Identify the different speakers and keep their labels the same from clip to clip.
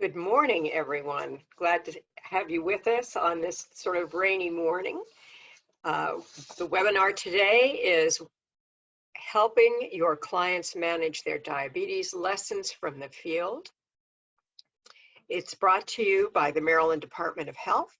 Speaker 1: Good morning, everyone. Glad to have you with us on this sort of rainy morning. The webinar today is helping your clients manage their diabetes, lessons from the field. It's brought to you by the Maryland Department of Health.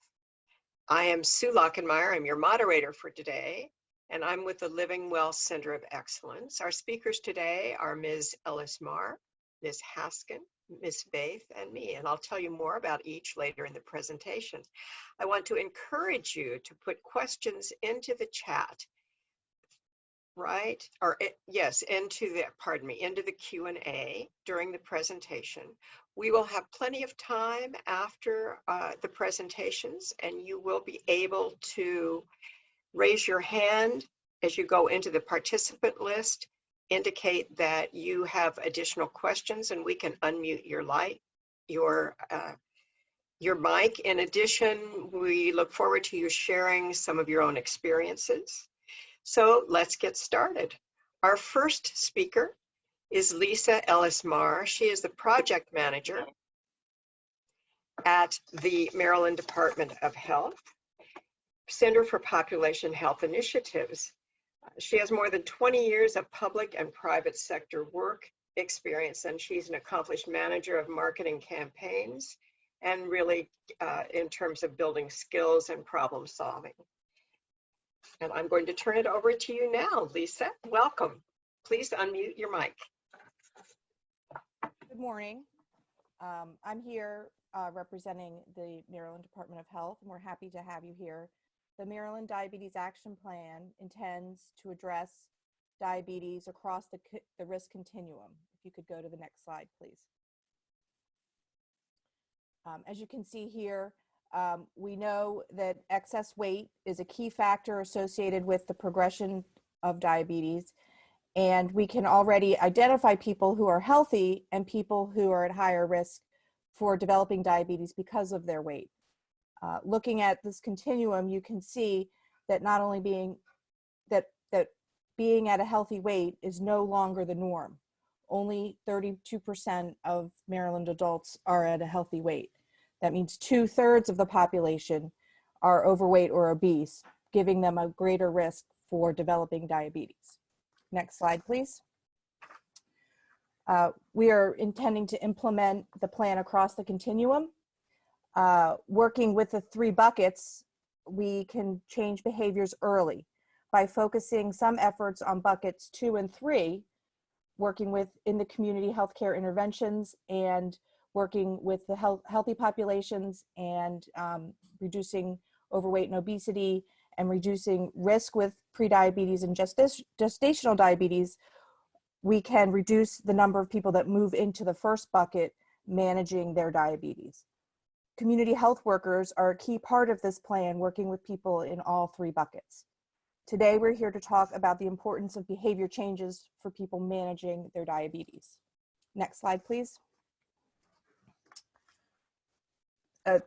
Speaker 1: I am Sue Lockenmeyer. I'm your moderator for today, and I'm with the Living Well Center of Excellence. Our speakers today are Ms. Ellis Marr, Ms. Haskins, Ms. Faith, and me, and I'll tell you more about each later in the presentation. I want to encourage you to put questions into the chat, right? Or yes, into the Q&A during the presentation. We will have plenty of time after the presentations, and you will be able to raise your hand as you go into the participant list, indicate that you have additional questions, and we can unmute your mic. In addition, we look forward to you sharing some of your own experiences. So let's get started. Our first speaker is Lisa Ellis Marr. She is the project manager at the Maryland Department of Health, Center for Population Health Initiatives. She has more than 20 years of public and private sector work experience, and she's an accomplished manager of marketing campaigns and really in terms of building skills and problem solving. And I'm going to turn it over to you now, Lisa. Welcome. Please unmute your mic.
Speaker 2: Good morning. I'm here representing the Maryland Department of Health, and we're happy to have you here. The Maryland Diabetes Action Plan intends to address diabetes across the risk continuum. If you could go to the next slide, please. As you can see here, we know that excess weight is a key factor associated with the progression of diabetes, and we can already identify people who are healthy and people who are at higher risk for developing diabetes because of their weight. Looking at this continuum, you can see that not only being at a healthy weight is no longer the norm. Only 32% of Maryland adults are at a healthy weight. That means 2/3 of the population are overweight or obese, giving them a greater risk for developing diabetes. Next slide, please. We are intending to implement the plan across the continuum. Working with the 3 buckets, we can change behaviors early by focusing some efforts on buckets 2 and 3, working in the community healthcare interventions and working with the healthy populations and reducing overweight and obesity and reducing risk with prediabetes and gestational diabetes. We can reduce the number of people that move into the first bucket managing their diabetes. Community health workers are a key part of this plan, working with people in all 3 buckets. Today, we're here to talk about the importance of behavior changes for people managing their diabetes. Next slide, please.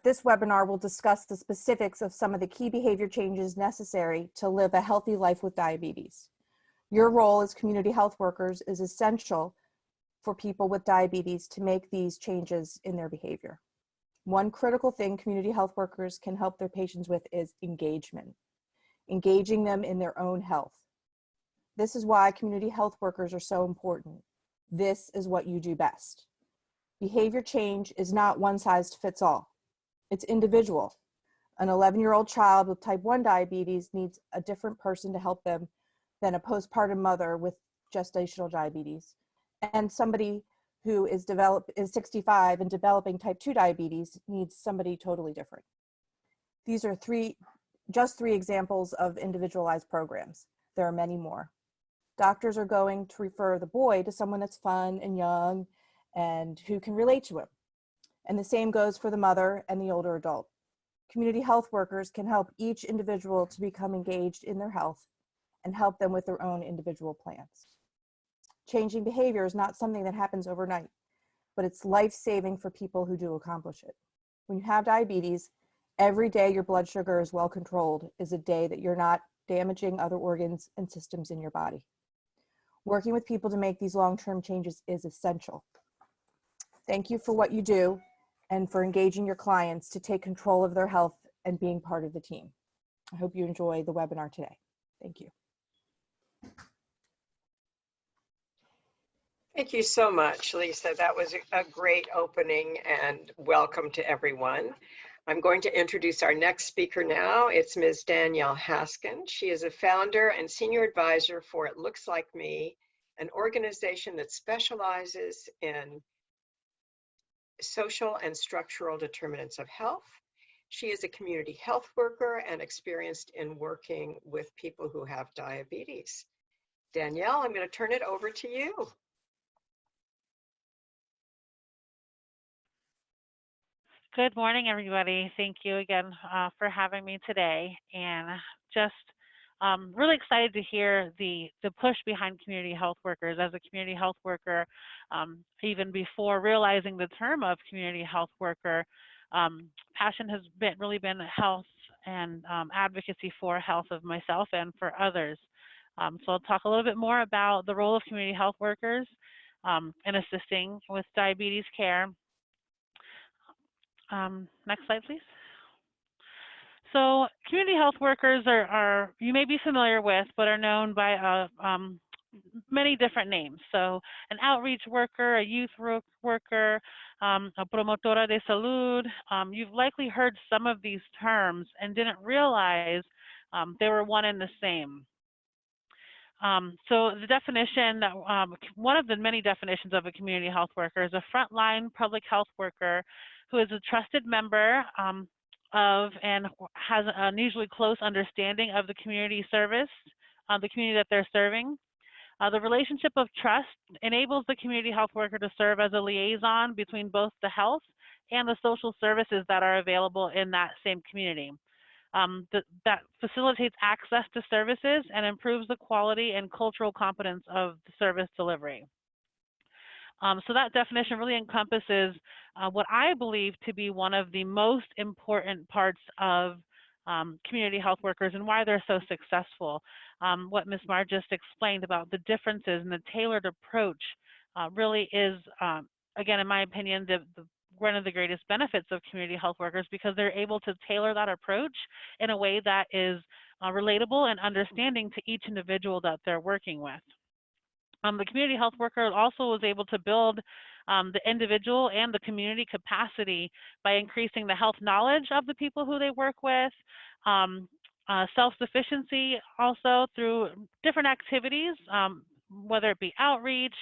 Speaker 2: This webinar will discuss the specifics of some of the key behavior changes necessary to live a healthy life with diabetes. Your role as community health workers is essential for people with diabetes to make these changes in their behavior. One critical thing community health workers can help their patients with is engagement, engaging them in their own health. This is why community health workers are so important. This is what you do best. Behavior change is not one size fits all. It's individual. An 11-year-old child with type 1 diabetes needs a different person to help them than a postpartum mother with gestational diabetes. And somebody who is 65 and developing type 2 diabetes needs somebody totally different. These are just three examples of individualized programs. There are many more. Doctors are going to refer the boy to someone that's fun and young and who can relate to him. And the same goes for the mother and the older adult. Community health workers can help each individual to become engaged in their health and help them with their own individual plans. Changing behavior is not something that happens overnight, but it's life-saving for people who do accomplish it. When you have diabetes, every day your blood sugar is well controlled is a day that you're not damaging other organs and systems in your body. Working with people to make these long-term changes is essential. Thank you for what you do, and for engaging your clients to take control of their health and being part of the team. I hope you enjoy the webinar today. Thank you.
Speaker 1: Thank you so much, Lisa. That was a great opening, and welcome to everyone. I'm going to introduce our next speaker now. It's Ms. Danielle Haskins. She is a founder and senior advisor for It Looks Like Me, an organization that specializes in social and structural determinants of health. She is a community health worker and experienced in working with people who have diabetes. Danielle, I'm going to turn it over to you.
Speaker 3: Good morning, everybody. Thank you again for having me today, and just really excited to hear the push behind community health workers. As a community health worker, even before realizing the term of community health worker, passion has really been health and advocacy for health of myself and for others. So I'll talk a little bit more about the role of community health workers in assisting with diabetes care. Next slide, please. So community health workers are you may be familiar with, but are known by many different names. So an outreach worker, a youth worker, a promotora de salud. You've likely heard some of these terms and didn't realize they were one and the same. So the definition, one of the many definitions of a community health worker is a frontline public health worker who is a trusted member of and has an unusually close understanding of the community service, the community that they're serving. The relationship of trust enables the community health worker to serve as a liaison between both the health and the social services that are available in that same community. That facilitates access to services and improves the quality and cultural competence of the service delivery. So that definition really encompasses what I believe to be one of the most important parts of community health workers and why they're so successful. What Ms. Marr just explained about the differences and the tailored approach really is, again, in my opinion, one of the greatest benefits of community health workers, because they're able to tailor that approach in a way that is relatable and understanding to each individual that they're working with. The community health worker also was able to build the individual and the community capacity by increasing the health knowledge of the people who they work with, self-sufficiency also through different activities, whether it be outreach,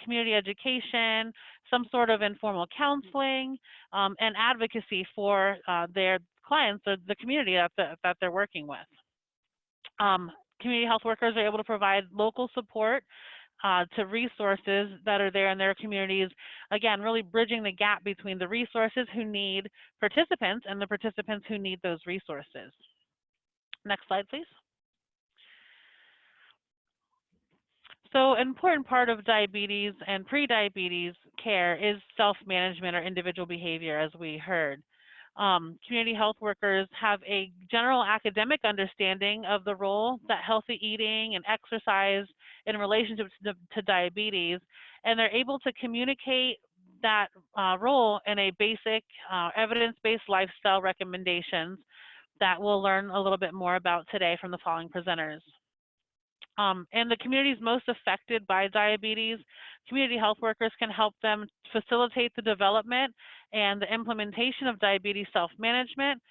Speaker 3: community education, some sort of informal counseling, and advocacy for their clients or the community that they're working with. Community health workers are able to provide local support to resources that are there in their communities, again, really bridging the gap between the resources who need participants and the participants who need those resources. Next slide, please. So an important part of diabetes and pre-diabetes care is self-management or individual behavior, as we heard. Community health workers have a general academic understanding of the role that healthy eating and exercise in relationship to diabetes, and they're able to communicate that role in a basic evidence-based lifestyle recommendations that we'll learn a little bit more about today from the following presenters. And the communities most affected by diabetes, community health workers can help them facilitate the development and the implementation of diabetes self-management,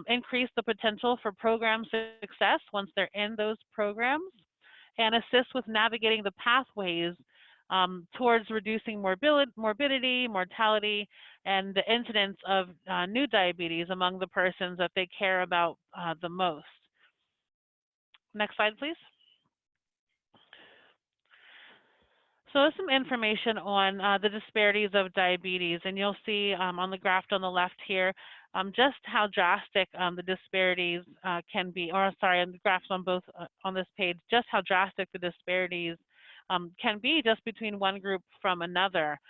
Speaker 3: increase the potential for program success once they're in those programs, and assist with navigating the pathways towards reducing morbidity, mortality, and the incidence of new diabetes among the persons that they care about the most. Next slide, please. So there's some information on the disparities of diabetes, and you'll see on the graph on the left here just how drastic the disparities can be, or sorry, on the graphs on both on this page, just how drastic the disparities can be just between one group from another.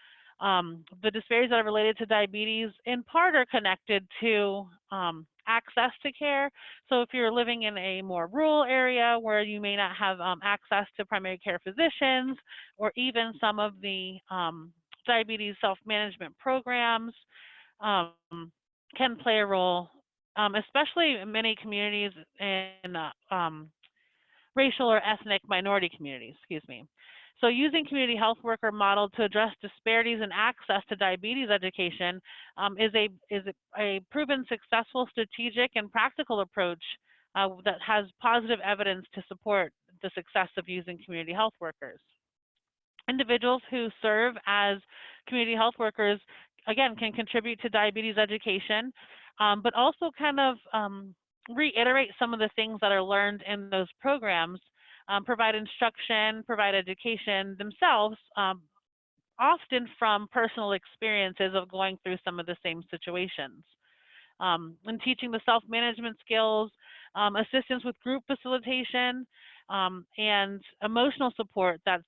Speaker 3: The disparities that are related to diabetes in part are connected to access to care. So if you're living in a more rural area where you may not have access to primary care physicians, or even some of the diabetes self-management programs, um, can play a role, especially in many communities in racial or ethnic minority communities, excuse me. So using community health worker model to address disparities in access to diabetes education is a proven successful strategic and practical approach that has positive evidence to support the success of using community health workers. Individuals who serve as community health workers, again, can contribute to diabetes education, but also kind of reiterate some of the things that are learned in those programs, provide instruction, provide education themselves, often from personal experiences of going through some of the same situations. And teaching the self-management skills, assistance with group facilitation, and emotional support that's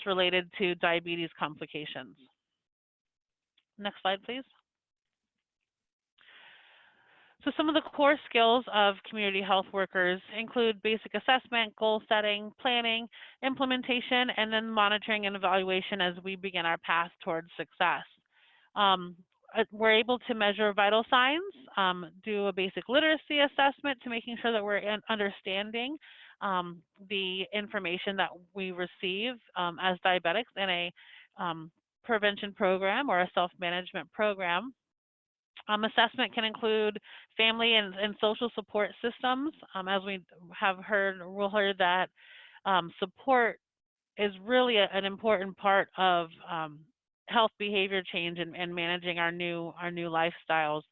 Speaker 3: related to diabetes complications. Next slide, please. So some of the core skills of community health workers include basic assessment, goal setting, planning, implementation, and then monitoring and evaluation as we begin our path towards success. We're able to measure vital signs, do a basic literacy assessment to making sure that we're understanding the information that we receive as diabetics in a prevention program or a self-management program. Assessment can include family and social support systems. As we have heard, we'll hear that support is really an important part of health behavior change and managing our new lifestyles.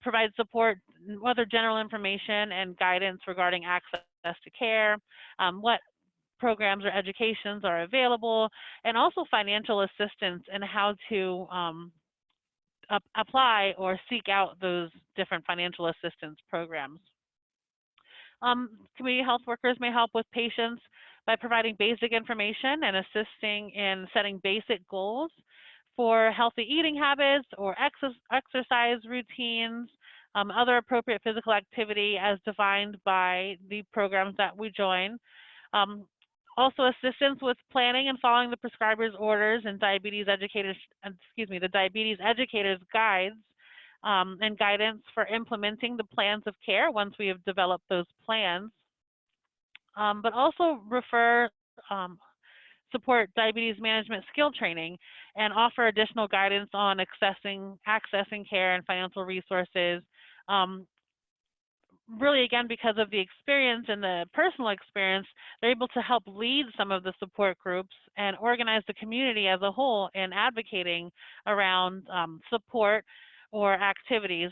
Speaker 3: Provide support, whether general information and guidance regarding access to care, what programs or educations are available, and also financial assistance in how to apply or seek out those different financial assistance programs. Community health workers may help with patients by providing basic information and assisting in setting basic goals for healthy eating habits or exercise routines, other appropriate physical activity as defined by the programs that we join. Also assistance with planning and following the prescriber's orders and the diabetes educators guides and guidance for implementing the plans of care once we have developed those plans. But also support diabetes management skill training and offer additional guidance on accessing care and financial resources. Really, again, because of the experience and the personal experience, they're able to help lead some of the support groups and organize the community as a whole in advocating around support or activities,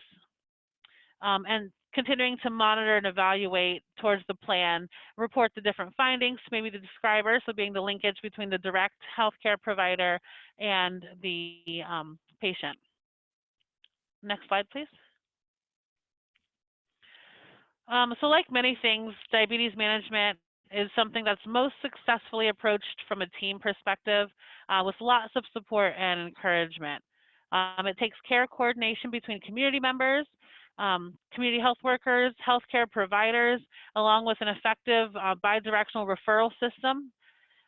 Speaker 3: and continuing to monitor and evaluate towards the plan, report the different findings, maybe the describer, so being the linkage between the direct healthcare provider and the patient. Next slide, please. So like many things, diabetes management is something that's most successfully approached from a team perspective with lots of support and encouragement. It takes care coordination between community members, community health workers, healthcare providers, along with an effective bidirectional referral system.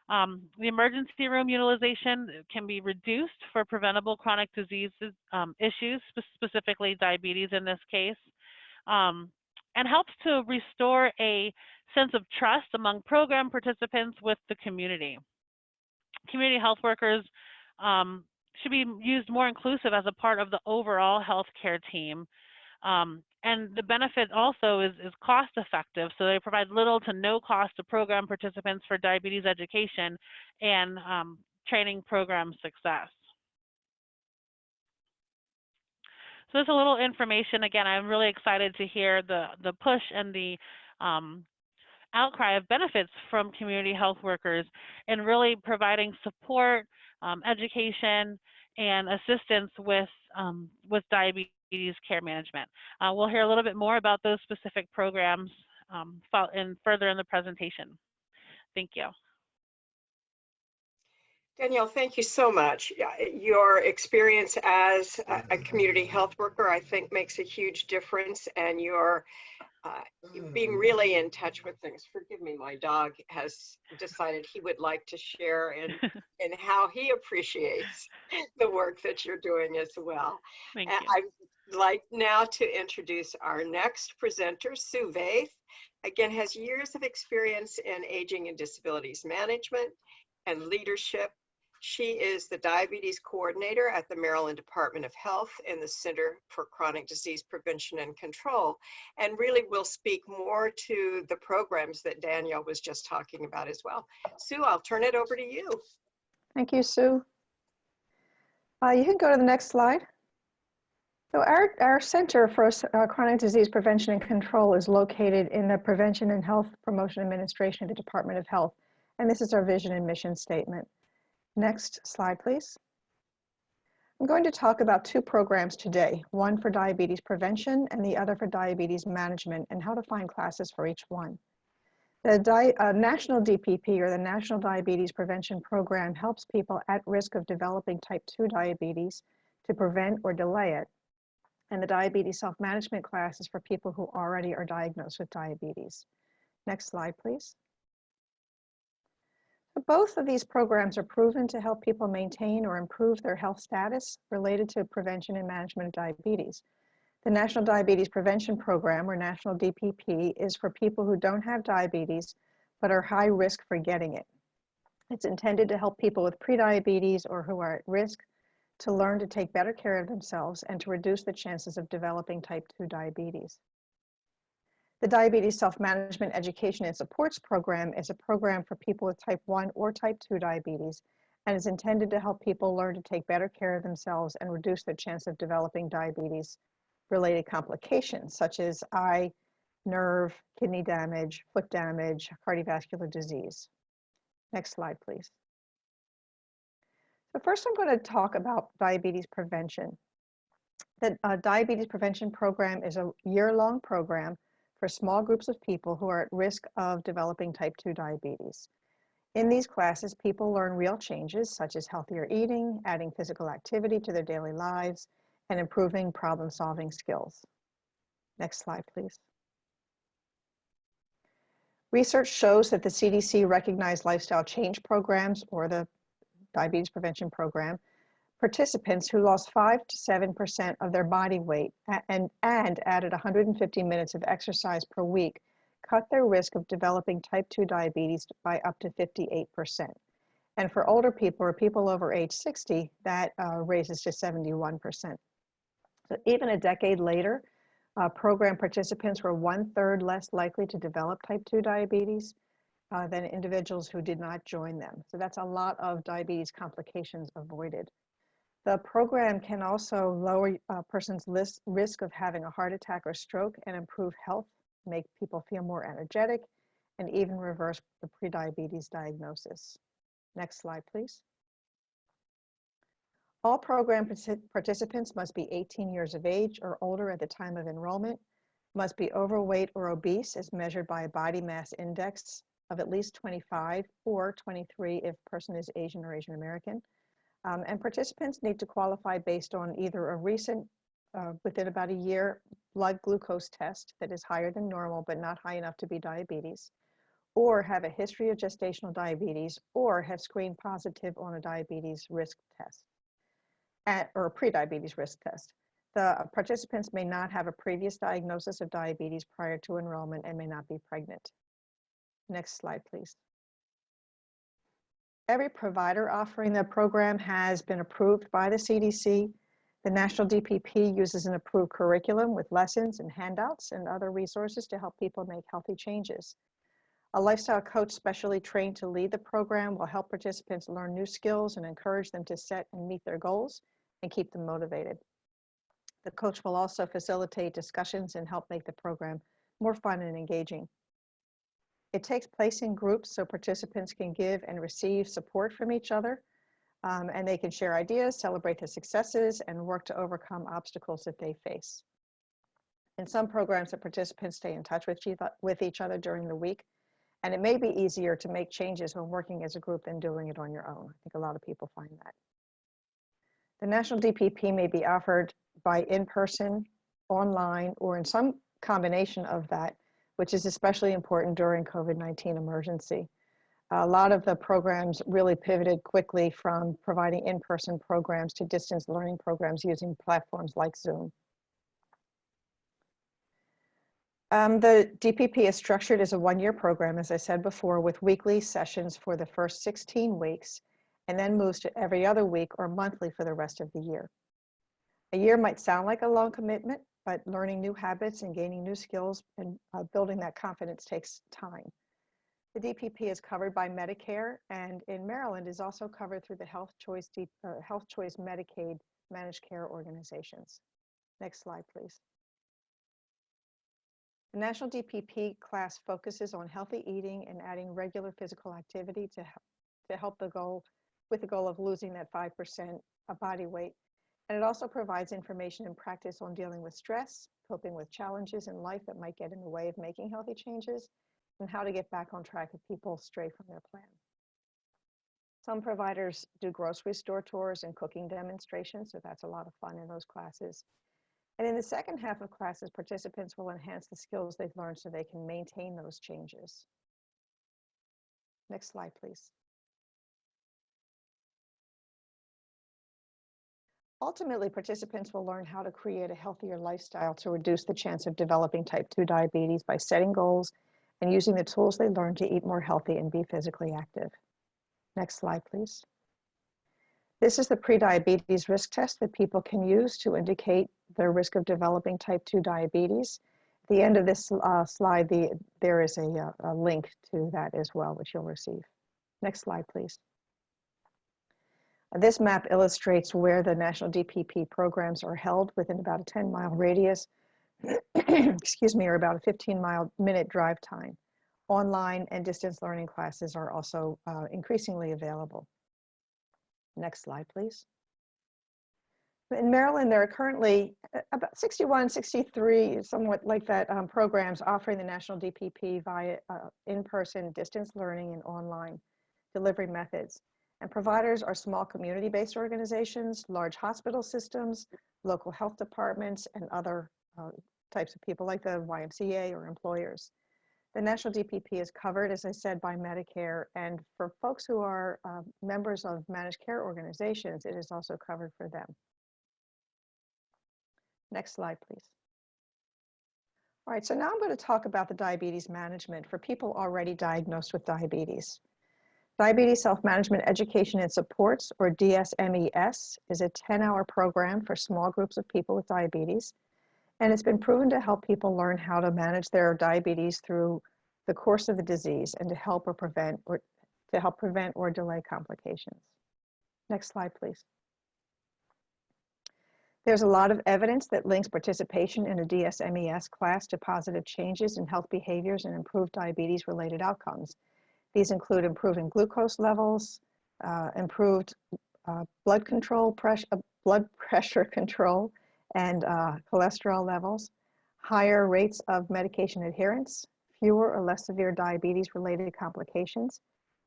Speaker 3: The emergency room utilization can be reduced for preventable chronic diseases issues, specifically diabetes in this case. And helps to restore a sense of trust among program participants with the community. Community health workers should be used more inclusive as a part of the overall healthcare team. And the benefit also is cost effective, so they provide little to no cost to program participants for diabetes education and training program success. So there's a little information. Again, I'm really excited to hear the push and the outcry of benefits from community health workers and really providing support, education, and assistance with diabetes care management. We'll hear a little bit more about those specific programs further in the presentation. Thank you.
Speaker 1: Danielle, thank you so much. Your experience as a community health worker, I think, makes a huge difference, and your being really in touch with things. Forgive me, my dog has decided he would like to share in how he appreciates the work that you're doing as well.
Speaker 3: Thank
Speaker 1: And
Speaker 3: you.
Speaker 1: I'd like now to introduce our next presenter, Sue Vaith. Again, has years of experience in aging and disabilities management and leadership. She is the diabetes coordinator at the Maryland Department of Health in the Center for Chronic Disease Prevention and Control, and really will speak more to the programs that Danielle was just talking about as well. Sue, I'll turn it over to you.
Speaker 4: Thank you, Sue. You can go to the next slide. So our Center for Chronic Disease Prevention and Control is located in the Prevention and Health Promotion Administration of the Department of Health, and this is our vision and mission statement. Next slide, please. I'm going to talk about two programs today, one for diabetes prevention and the other for diabetes management, and how to find classes for each one. The National DPP, or the National Diabetes Prevention Program, helps people at risk of developing type 2 diabetes to prevent or delay it. And the diabetes self-management class is for people who already are diagnosed with diabetes. Next slide, please. Both of these programs are proven to help people maintain or improve their health status related to prevention and management of diabetes. The National Diabetes Prevention Program, or National DPP, is for people who don't have diabetes but are high risk for getting it. It's intended to help people with prediabetes or who are at risk to learn to take better care of themselves and to reduce the chances of developing type 2 diabetes. The Diabetes Self-Management Education and Supports Program is a program for people with type 1 or type 2 diabetes and is intended to help people learn to take better care of themselves and reduce their chance of developing diabetes-related complications such as eye, nerve, kidney damage, foot damage, cardiovascular disease. Next slide, please. So first I'm going to talk about diabetes prevention. The Diabetes Prevention Program is a year-long program for small groups of people who are at risk of developing type 2 diabetes. In these classes, people learn real changes such as healthier eating, adding physical activity to their daily lives, and improving problem-solving skills. Next slide, please. Research shows that the CDC recognized lifestyle change programs, or the Diabetes Prevention Program, participants who lost 5 to 7% of their body weight and added 150 minutes of exercise per week cut their risk of developing type 2 diabetes by up to 58%. And for older people or people over age 60, that raises to 71%. So even a decade later, program participants were 1/3 less likely to develop type 2 diabetes than individuals who did not join them. So that's a lot of diabetes complications avoided. The program can also lower a person's risk of having a heart attack or stroke and improve health, make people feel more energetic, and even reverse the prediabetes diagnosis. Next slide, please. All program participants must be 18 years of age or older at the time of enrollment, must be overweight or obese as measured by a body mass index of at least 25 or 23 if person is Asian or Asian American. And participants need to qualify based on either a recent, within about a year, blood glucose test that is higher than normal but not high enough to be diabetes, or have a history of gestational diabetes, or have screened positive on a diabetes risk test, or a prediabetes risk test. The participants may not have a previous diagnosis of diabetes prior to enrollment and may not be pregnant. Next slide, please. Every provider offering the program has been approved by the CDC. The National DPP uses an approved curriculum with lessons and handouts and other resources to help people make healthy changes. A lifestyle coach specially trained to lead the program will help participants learn new skills and encourage them to set and meet their goals and keep them motivated. The coach will also facilitate discussions and help make the program more fun and engaging. It takes place in groups so participants can give and receive support from each other, and they can share ideas, celebrate their successes, and work to overcome obstacles that they face. In some programs, the participants stay in touch with each other during the week, and it may be easier to make changes when working as a group than doing it on your own. I think a lot of people find that. The National DPP may be offered by in-person, online, or in some combination of that, which is especially important during COVID-19 emergency. A lot of the programs really pivoted quickly from providing in-person programs to distance learning programs using platforms like Zoom. The DPP is structured as a one-year program, as I said before, with weekly sessions for the first 16 weeks, and then moves to every other week or monthly for the rest of the year. A year might sound like a long commitment, but learning new habits and gaining new skills and building that confidence takes time. The DPP is covered by Medicare, and in Maryland is also covered through the Health Choice Medicaid managed care organizations. Next slide, please. The National DPP class focuses on healthy eating and adding regular physical activity to help with the goal of losing that 5% of body weight. And it also provides information and practice on dealing with stress, coping with challenges in life that might get in the way of making healthy changes, and how to get back on track if people stray from their plan. Some providers do grocery store tours and cooking demonstrations, so that's a lot of fun in those classes. And in the second half of classes, participants will enhance the skills they've learned so they can maintain those changes. Next slide, please. Ultimately, participants will learn how to create a healthier lifestyle to reduce the chance of developing type 2 diabetes by setting goals and using the tools they learn to eat more healthy and be physically active. Next slide, please. This is the pre-diabetes risk test that people can use to indicate their risk of developing type 2 diabetes. At the end of this slide, there is a link to that as well, which you'll receive. Next slide, please. This map illustrates where the national DPP programs are held within about a 10-mile radius, excuse me, or about a 15-minute drive time. Online and distance learning classes are also increasingly available. Next slide, please. In Maryland, there are currently about 61, 63, somewhat like that, programs offering the national DPP via in-person distance learning and online delivery methods. And providers are small community-based organizations, large hospital systems, local health departments, and other types of people like the YMCA or employers. The national DPP is covered, as I said, by Medicare, and for folks who are members of managed care organizations, it is also covered for them. Next slide, please. All right, so now I'm going to talk about the diabetes management for people already diagnosed with diabetes. Diabetes Self-Management Education and Supports, or Dsmes, is a 10-hour program for small groups of people with diabetes, and it's been proven to help people learn how to manage their diabetes through the course of the disease and to help prevent or delay complications. Next slide, please. There's a lot of evidence that links participation in a Dsmes class to positive changes in health behaviors and improved diabetes-related outcomes. These include improving glucose levels, improved blood pressure control, and cholesterol levels, higher rates of medication adherence, fewer or less severe diabetes-related complications,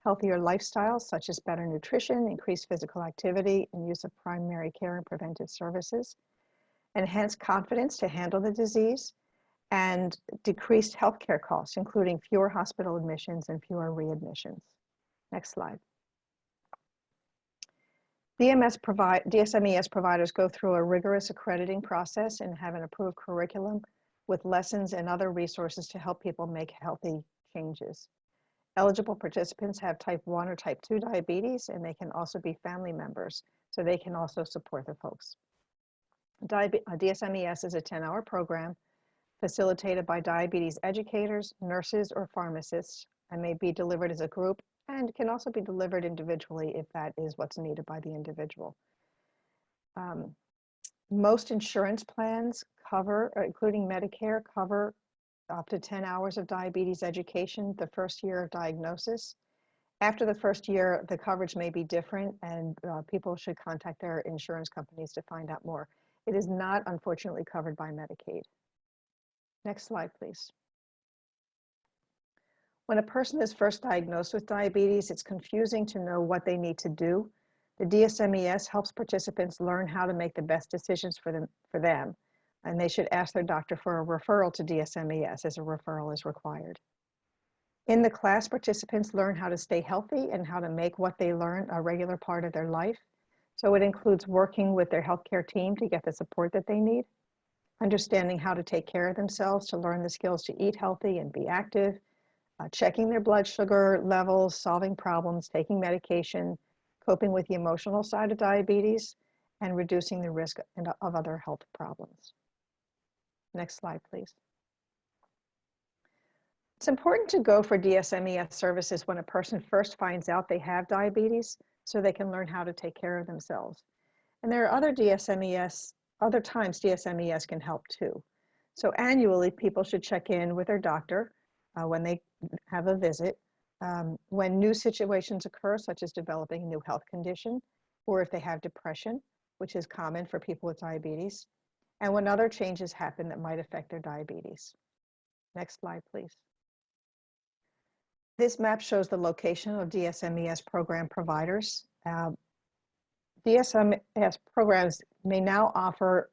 Speaker 4: healthier lifestyles such as better nutrition, increased physical activity, and use of primary care and preventive services, enhanced confidence to handle the disease, and decreased healthcare costs, including fewer hospital admissions and fewer readmissions. Next slide. DSMES providers go through a rigorous accrediting process and have an approved curriculum with lessons and other resources to help people make healthy changes. Eligible participants have type 1 or type 2 diabetes, and they can also be family members, so they can also support the folks. DSMES is a 10-hour program facilitated by diabetes educators, nurses, or pharmacists, and may be delivered as a group and can also be delivered individually if that is what's needed by the individual. Most insurance plans cover, including Medicare, cover up to 10 hours of diabetes education the first year of diagnosis. After the first year, the coverage may be different, and people should contact their insurance companies to find out more. It is not, unfortunately, covered by Medicaid. Next slide, please. When a person is first diagnosed with diabetes, it's confusing to know what they need to do. The DSMES helps participants learn how to make the best decisions for them. And they should ask their doctor for a referral to DSMES as a referral is required. In the class, participants learn how to stay healthy and how to make what they learn a regular part of their life. So it includes working with their healthcare team to get the support that they need, understanding how to take care of themselves, to learn the skills to eat healthy and be active, checking their blood sugar levels, solving problems, taking medication, coping with the emotional side of diabetes, and reducing the risk of other health problems. Next slide, please. It's important to go for DSMES services when a person first finds out they have diabetes so they can learn how to take care of themselves. And there are other times DSMES can help too. So annually, people should check in with their doctor when they have a visit, when new situations occur, such as developing a new health condition, or if they have depression, which is common for people with diabetes, and when other changes happen that might affect their diabetes. Next slide, please. This map shows the location of DSMES program providers. DSMES programs may now offer,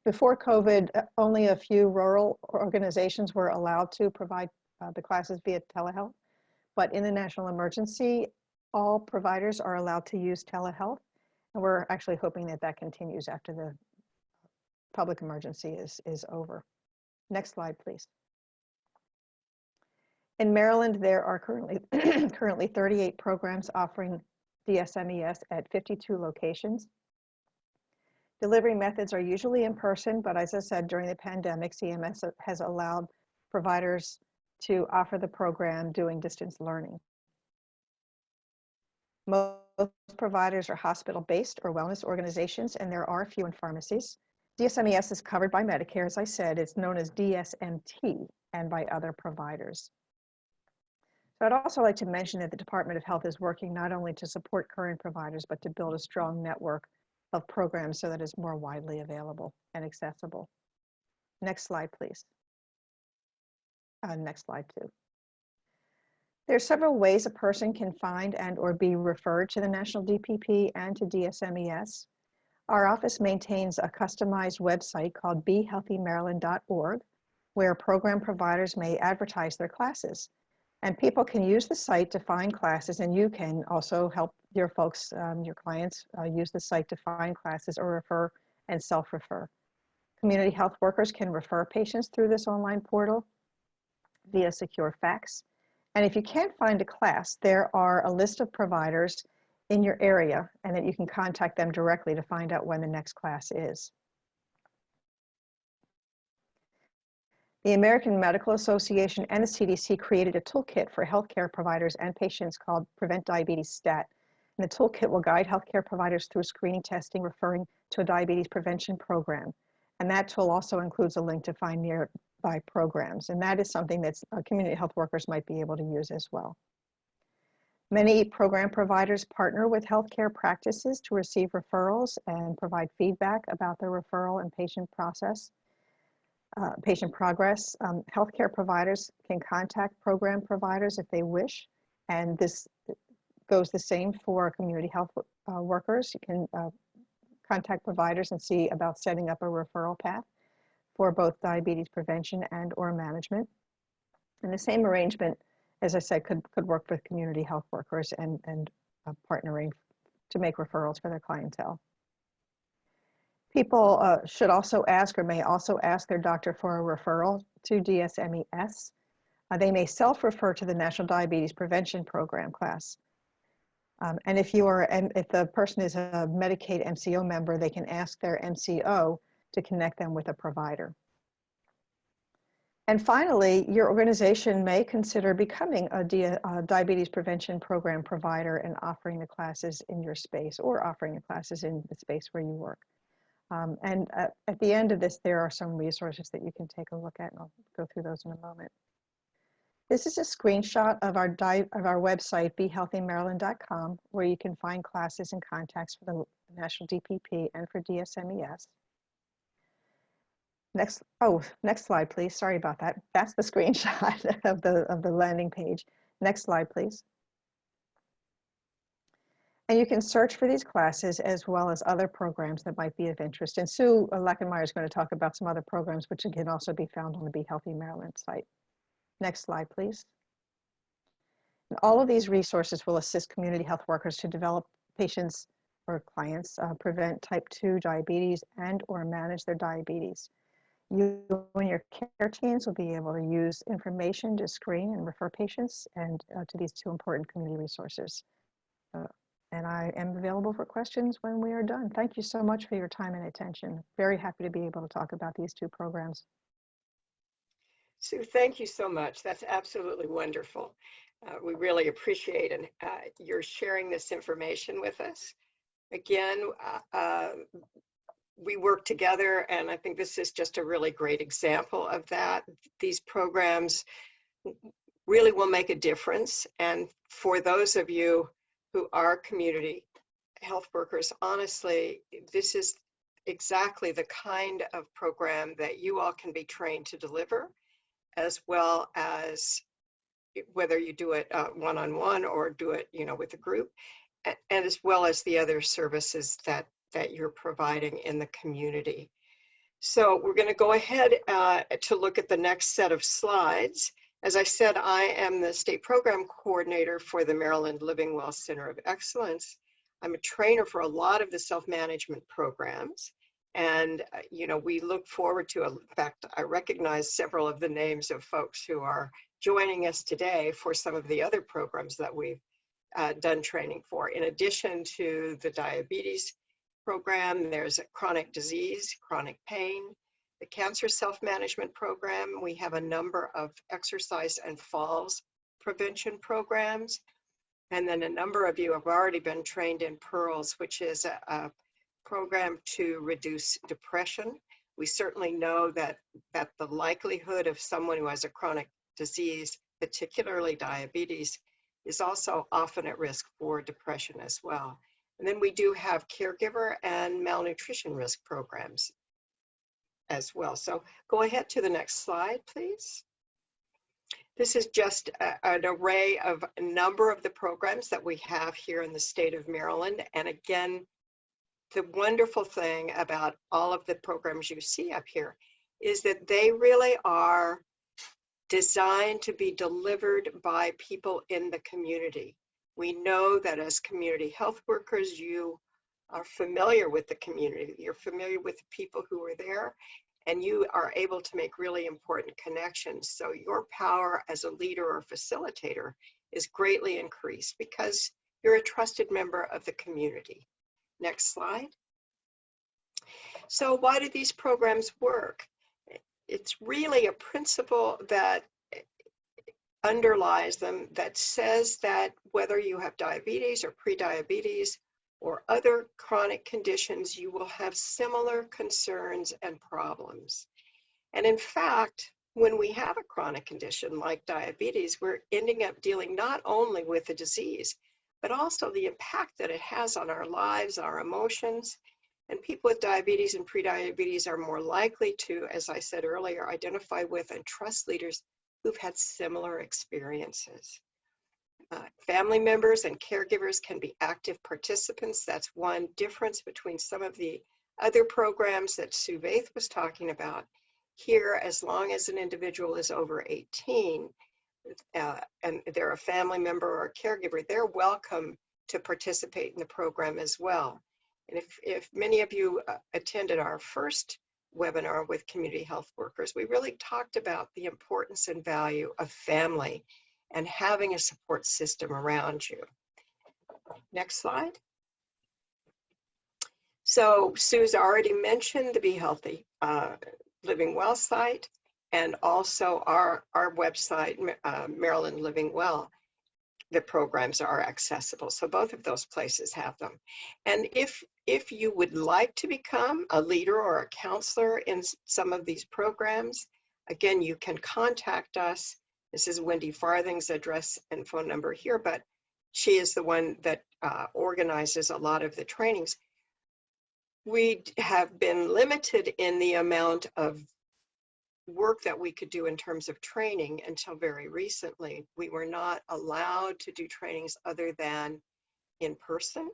Speaker 4: before COVID, only a few rural organizations were allowed to provide the classes via telehealth, but in the national emergency, all providers are allowed to use telehealth, and we're actually hoping that that continues after the public emergency is over. Next slide, please. In Maryland, there are currently 38 programs offering DSMES at 52 locations. Delivery methods are usually in person, but as I said, during the pandemic, CMS has allowed providers to offer the program doing distance learning. Most providers are hospital-based or wellness organizations, and there are a few in pharmacies. DSMES is covered by Medicare, as I said. It's known as DSMT, and by other providers. So I'd also like to mention that the Department of Health is working not only to support current providers, but to build a strong network of programs so that it's more widely available and accessible. Next slide, please. Next slide, too. There are several ways a person can find and or be referred to the National DPP and to DSMES. Our office maintains a customized website called BeHealthyMaryland.org, where program providers may advertise their classes. And people can use the site to find classes, and you can also help your folks, your clients, use the site to find classes or refer and self-refer. Community health workers can refer patients through this online portal via secure fax. And if you can't find a class, there are a list of providers in your area, and that you can contact them directly to find out when the next class is. The American Medical Association and the CDC created a toolkit for healthcare providers and patients called Prevent Diabetes Stat. And the toolkit will guide healthcare providers through screening, testing, referring to a diabetes prevention program. And that tool also includes a link to find nearby programs. And that is something that community health workers might be able to use as well. Many program providers partner with healthcare practices to receive referrals and provide feedback about their referral and patient progress. Healthcare providers can contact program providers if they wish, and this goes the same for community health workers. You can contact providers and see about setting up a referral path for both diabetes prevention and or management. And the same arrangement, as I said, could work with community health workers and partnering to make referrals for their clientele. People should also ask or may also ask their doctor for a referral to DSMES. They may self-refer to the National Diabetes Prevention Program class. And if the person is a Medicaid MCO member, they can ask their MCO to connect them with a provider. And finally, your organization may consider becoming a diabetes prevention program provider and offering the classes in your space, or offering the classes in the space where you work. And at the end of this, there are some resources that you can take a look at, and I'll go through those in a moment. This is a screenshot of our website, BeHealthyMaryland.com, where you can find classes and contacts for the National DPP and for DSMES. Next slide, please. Sorry about that. That's the screenshot of the landing page. Next slide, please. And you can search for these classes as well as other programs that might be of interest. And Sue Leckenmeyer is going to talk about some other programs which can also be found on the Be Healthy Maryland site. Next slide, please. And all of these resources will assist community health workers to develop patients or clients, prevent type 2 diabetes and or manage their diabetes. You and your care teams will be able to use information to screen and refer patients and to these two important community resources. And I am available for questions when we are done. Thank you so much for your time and attention. Very happy to be able to talk about these two programs.
Speaker 1: Sue, thank you so much. That's absolutely wonderful. We really appreciate your sharing this information with us. Again, we work together, and I think this is just a really great example of that. These programs really will make a difference. And for those of you who are community health workers, honestly, this is exactly the kind of program that you all can be trained to deliver, as well as whether you do it one-on-one or do it, with a group, and as well as the other services that you're providing in the community. So we're going to go ahead to look at the next set of slides. As I said, I am the State Program Coordinator for the Maryland Living Well Center of Excellence. I'm a trainer for a lot of the self-management programs. And, we look forward to, in fact, I recognize several of the names of folks who are joining us today for some of the other programs that we've done training for. In addition to the diabetes program, there's a chronic disease, chronic pain, the cancer self-management program. We have a number of exercise and falls prevention programs. And then a number of you have already been trained in PEARLS, which is a program to reduce depression. We certainly know that the likelihood of someone who has a chronic disease, particularly diabetes, is also often at risk for depression as well. And then we do have caregiver and malnutrition risk programs as well. So go ahead to the next slide, please. This is just an array of a number of the programs that we have here in the state of Maryland. And again, the wonderful thing about all of the programs you see up here is that they really are designed to be delivered by people in the community. We know that as community health workers, you are familiar with the community. You're familiar with the people who are there, and you are able to make really important connections. So your power as a leader or facilitator is greatly increased because you're a trusted member of the community. Next slide. So why do these programs work? It's really a principle that underlies them that says that whether you have diabetes or prediabetes or other chronic conditions, you will have similar concerns and problems. And in fact, when we have a chronic condition like diabetes, we're ending up dealing not only with the disease, but also the impact that it has on our lives, our emotions. And people with diabetes and prediabetes are more likely to, as I said earlier, identify with and trust leaders who've had similar experiences. Family members and caregivers can be active participants. That's one difference between some of the other programs that Sue Vaith was talking about. Here, as long as an individual is over 18, and they're a family member or a caregiver, they're welcome to participate in the program as well. And if many of you attended our first webinar with community health workers, we really talked about the importance and value of family and having a support system around you. Next slide. So Sue's already mentioned the Be Healthy Living Well site, and also our website, Maryland Living Well. The programs are accessible. So both of those places have them. And if you would like to become a leader or a counselor in some of these programs, again, you can contact us. This is Wendy Farthing's address and phone number here, but she is the one that organizes a lot of the trainings. We have been limited in the amount of work that we could do in terms of training until very recently. We were not allowed to do trainings other than in person,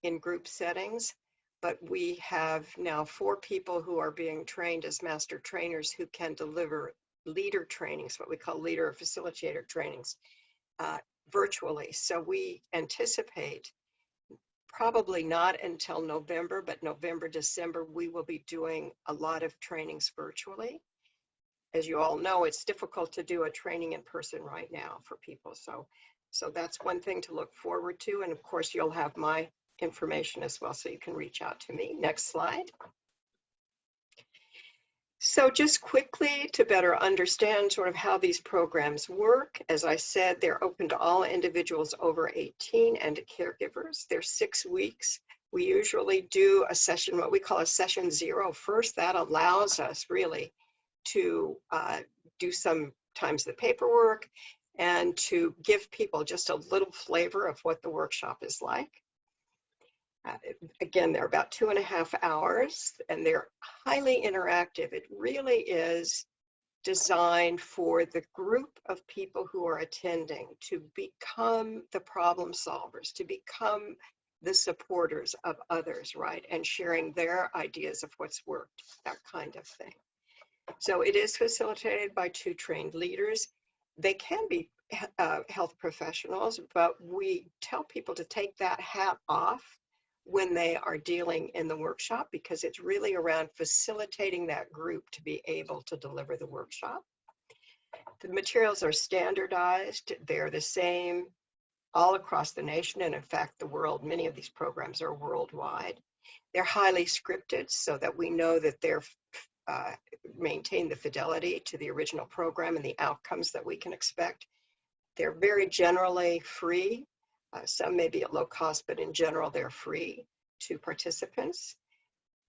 Speaker 1: in group settings, but we have now 4 people who are being trained as master trainers who can deliver leader trainings, what we call leader or facilitator trainings, virtually. So we anticipate probably not until November, but November, December, we will be doing a lot of trainings virtually. As you all know, it's difficult to do a training in person right now for people. So that's one thing to look forward to. And of course, you'll have my information as well, so you can reach out to me. Next slide. So just quickly to better understand sort of how these programs work, as I said, they're open to all individuals over 18 and to caregivers. They're 6 weeks. We usually do a session, what we call a session 0 first. That allows us really to do sometimes the paperwork and to give people just a little flavor of what the workshop is like. Again, they're about 2.5 hours and they're highly interactive. It really is designed for the group of people who are attending to become the problem solvers, to become the supporters of others, right? And sharing their ideas of what's worked, that kind of thing. So it is facilitated by 2 trained leaders. They can be health professionals, but we tell people to take that hat off when they are dealing in the workshop, because it's really around facilitating that group to be able to deliver the workshop. The materials are standardized. They're the same all across the nation, and in fact, the world. Many of these programs are worldwide. They're highly scripted so that we know that they're maintain the fidelity to the original program and the outcomes that we can expect. They're very generally free. Some may be at low cost, but in general, they're free to participants.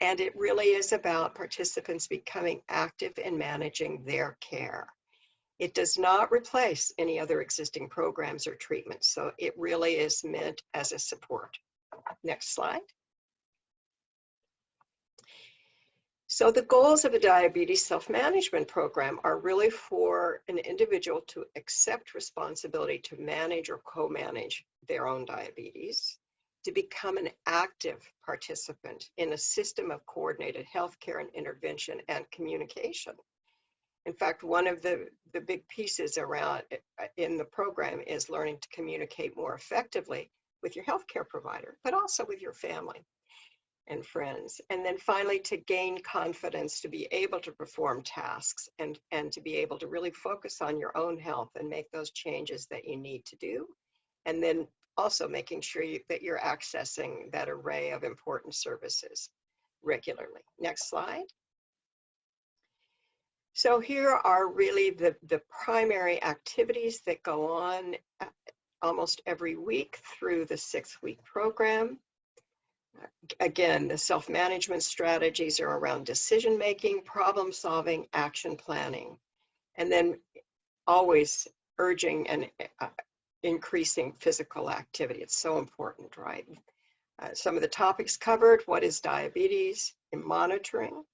Speaker 1: And it really is about participants becoming active in managing their care. It does not replace any other existing programs or treatments. So it really is meant as a support. Next slide. So the goals of a diabetes self-management program are really for an individual to accept responsibility to manage or co-manage their own diabetes, to become an active participant in a system of coordinated healthcare and intervention and communication. In fact, one of the big pieces around in the program is learning to communicate more effectively with your healthcare provider, but also with your family and friends. And then finally, to gain confidence to be able to perform tasks and to be able to really focus on your own health and make those changes that you need to do. And then also making sure that you're accessing that array of important services regularly. Next slide. So here are really the primary activities that go on almost every week through the 6-week program. Again, the self-management strategies are around decision-making, problem-solving, action planning, and then always urging and increasing physical activity. It's so important, right? Some of the topics covered: what is diabetes, and monitoring,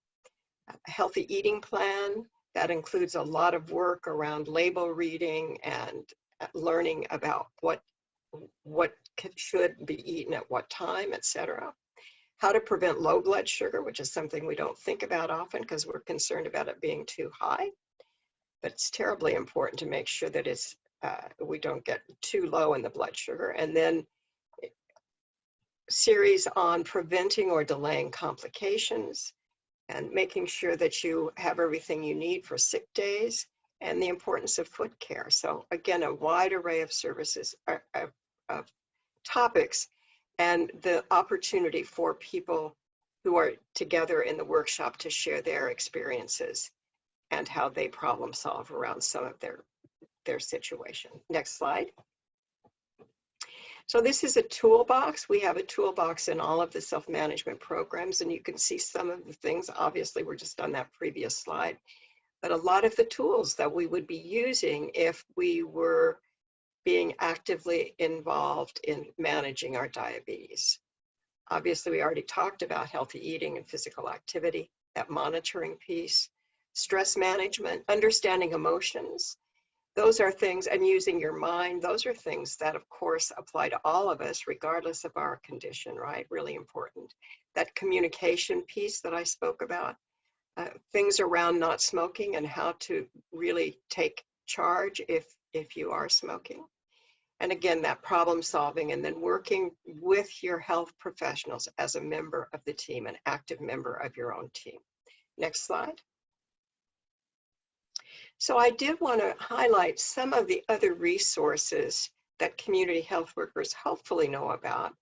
Speaker 1: a healthy eating plan. That includes a lot of work around label reading and learning about what should be eaten at what time, etc. How to prevent low blood sugar, which is something we don't think about often because we're concerned about it being too high. But it's terribly important to make sure that we don't get too low in the blood sugar. And then series on preventing or delaying complications and making sure that you have everything you need for sick days, and the importance of foot care. So again, a wide array of services, of topics, and the opportunity for people who are together in the workshop to share their experiences and how they problem solve around some of their situation. Next slide. So this is a toolbox. We have a toolbox in all of the self-management programs, and you can see some of the things. Obviously, we're just on that previous slide, but a lot of the tools that we would be using if we were being actively involved in managing our diabetes. Obviously, we already talked about healthy eating and physical activity, that monitoring piece, stress management, understanding emotions. Those are things, and using your mind, those are things that of course apply to all of us regardless of our condition, right? Really important. That communication piece that I spoke about, things around not smoking and how to really take charge if you are smoking. And again, that problem solving, and then working with your health professionals as a member of the team, an active member of your own team. Next slide. So I did want to highlight some of the other resources that community health workers hopefully know about.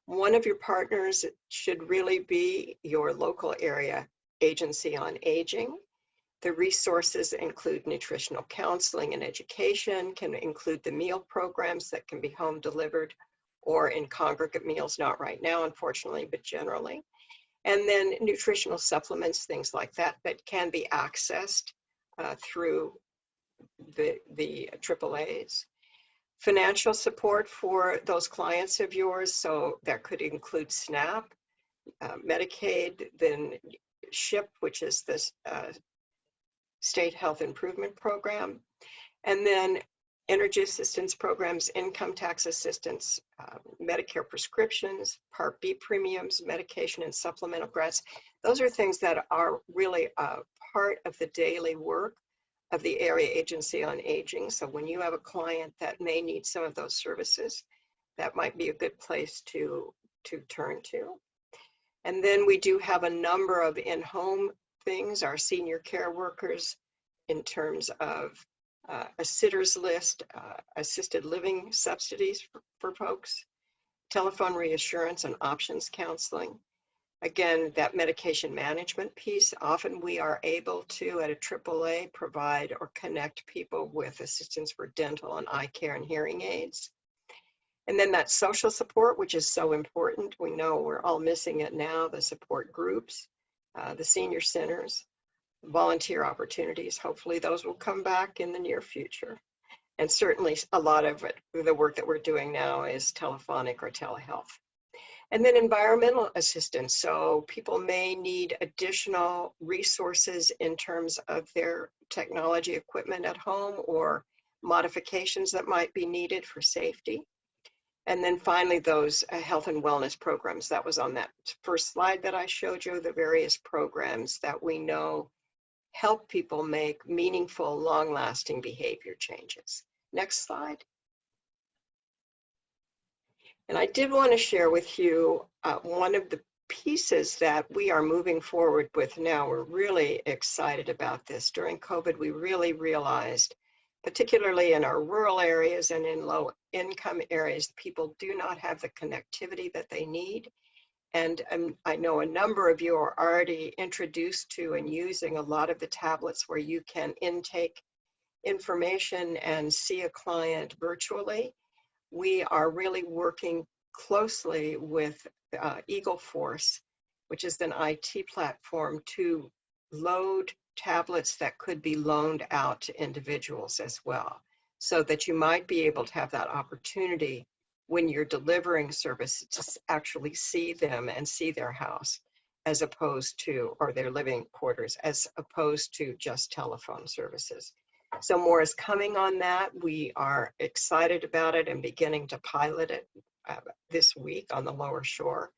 Speaker 1: One of your partners should really be your local area agency on aging. The resources include nutritional counseling and education, can include the meal programs that can be home delivered or in congregate meals, not right now, unfortunately, but generally. And then nutritional supplements, things like that, that can be accessed through the AAAs. Financial support for those clients of yours, so that could include SNAP, Medicaid, then SHIP, which is this State Health Improvement Program, and then energy assistance programs, income tax assistance, Medicare prescriptions, Part B premiums, medication and supplemental grants. Those are things that are really a part of the daily work of the Area Agency on Aging. So when you have a client that may need some of those services, that might be a good place to turn to. And then we do have a number of in-home things, our senior care workers in terms of a sitters list, assisted living subsidies for folks, telephone reassurance and options counseling. Again, that medication management piece, often we are able to, at a AAA, provide or connect people with assistance for dental and eye care and hearing aids. And then that social support, which is so important. We know we're all missing it now, the support groups, the senior centers, volunteer opportunities. Hopefully those will come back in the near future. And certainly a lot of it, the work that we're doing now is telephonic or telehealth. And then environmental assistance. So people may need additional resources in terms of their technology equipment at home or modifications that might be needed for safety. And then finally, those health and wellness programs. That was on that first slide that I showed you, the various programs that we know help people make meaningful, long-lasting behavior changes. Next slide. And I did want to share with you one of the pieces that we are moving forward with now. We're really excited about this. During COVID, we really realized, particularly in our rural areas and in low-income areas, people do not have the connectivity that they need. And I know a number of you are already introduced to and using a lot of the tablets where you can intake information and see a client virtually. We are really working closely with Eagle Force, which is an IT platform, to load tablets that could be loaned out to individuals as well, so that you might be able to have that opportunity when you're delivering service to actually see them and see their house, as opposed to, or their living quarters, as opposed to just telephone services. So more is coming on that. We are excited about it and beginning to pilot it this week on the Lower Shore,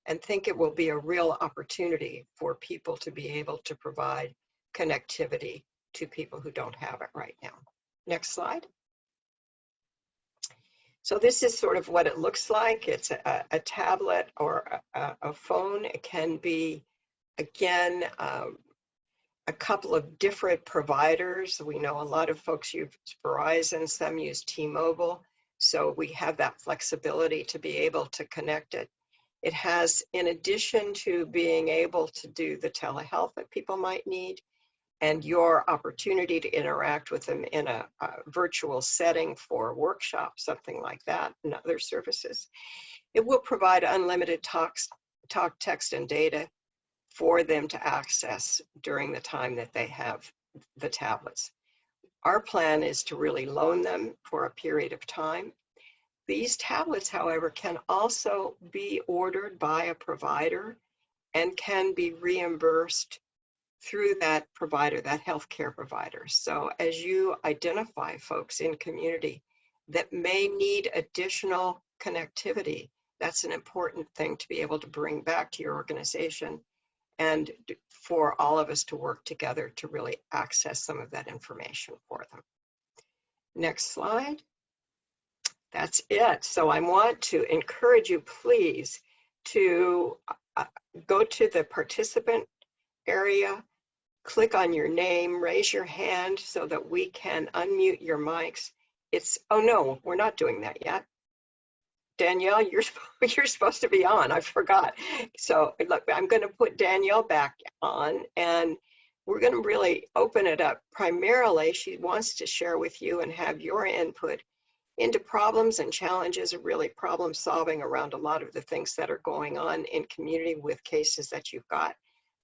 Speaker 1: and think it will be a real opportunity for people to be able to provide connectivity to people who don't have it right now. Next slide. So this is sort of what it looks like. It's a tablet or a phone. It can be, again, a couple of different providers. We know a lot of folks use Verizon, some use T-Mobile. So we have that flexibility to be able to connect it. It has, in addition to being able to do the telehealth that people might need, and your opportunity to interact with them in a virtual setting for workshops, something like that, and other services. It will provide unlimited talk, text, and data for them to access during the time that they have the tablets. Our plan is to really loan them for a period of time. These tablets, however, can also be ordered by a provider and can be reimbursed through that provider, that healthcare provider. So as you identify folks in community that may need additional connectivity, that's an important thing to be able to bring back to your organization and for all of us to work together to really access some of that information for them. Next slide. That's it. So I want to encourage you, please, to go to the participant area, click on your name, raise your hand so that we can unmute your mics. Oh no, we're not doing that yet. Danielle, you're supposed to be on. I forgot. So look, I'm going to put Danielle back on, and we're going to really open it up. Primarily, she wants to share with you and have your input into problems and challenges of really problem solving around a lot of the things that are going on in community with cases that you've got,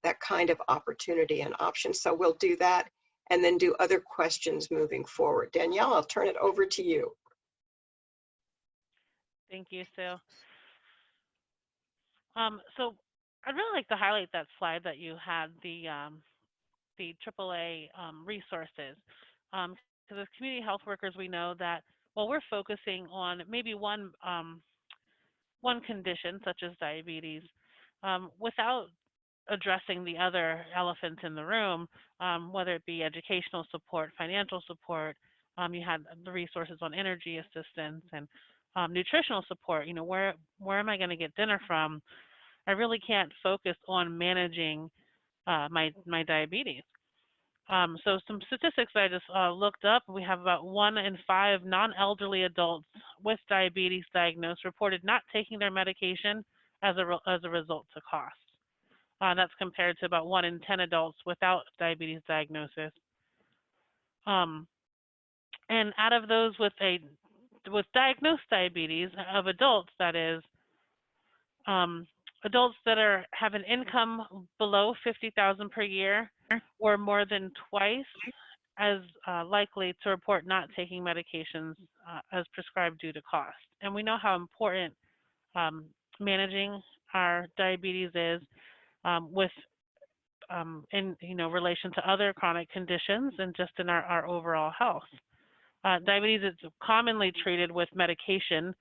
Speaker 1: that kind of opportunity and option. So we'll do that and then do other questions moving forward. Danielle, I'll turn it over to you.
Speaker 3: Thank you, Sue. So I'd really like to highlight that slide that you had, the AAA resources. Because as community health workers, we know that while we're focusing on maybe one condition, such as diabetes, without addressing the other elephants in the room, whether it be educational support, financial support, you had the resources on energy assistance and nutritional support. You know, where am I going to get dinner from? I really can't focus on managing my diabetes. So some statistics I just looked up. We have about 1 in 5 non-elderly adults with diabetes diagnosed reported not taking their medication as a result to cost. That's compared to about 1 in 10 adults without diabetes diagnosis. And out of those with diagnosed diabetes, of adults, that is, adults that have an income below $50,000 per year or more than twice as likely to report not taking medications as prescribed due to cost. And we know how important managing our diabetes is in relation to other chronic conditions and just in our overall health. Diabetes is commonly treated with medication,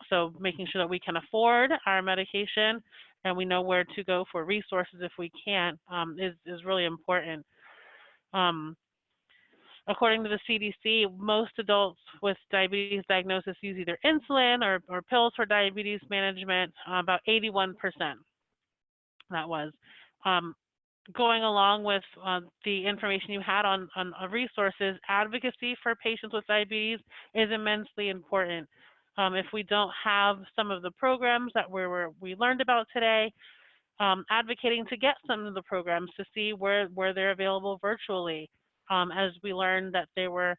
Speaker 3: so making sure that we can afford our medication and we know where to go for resources if we can't is really important. According to the CDC, most adults with diabetes diagnosis use either insulin or pills for diabetes management, about 81%. That was. Going along with the information you had on resources, advocacy for patients with diabetes is immensely important. If we don't have some of the programs that we learned about today, advocating to get some of the programs to see where they're available virtually. As we learned that there were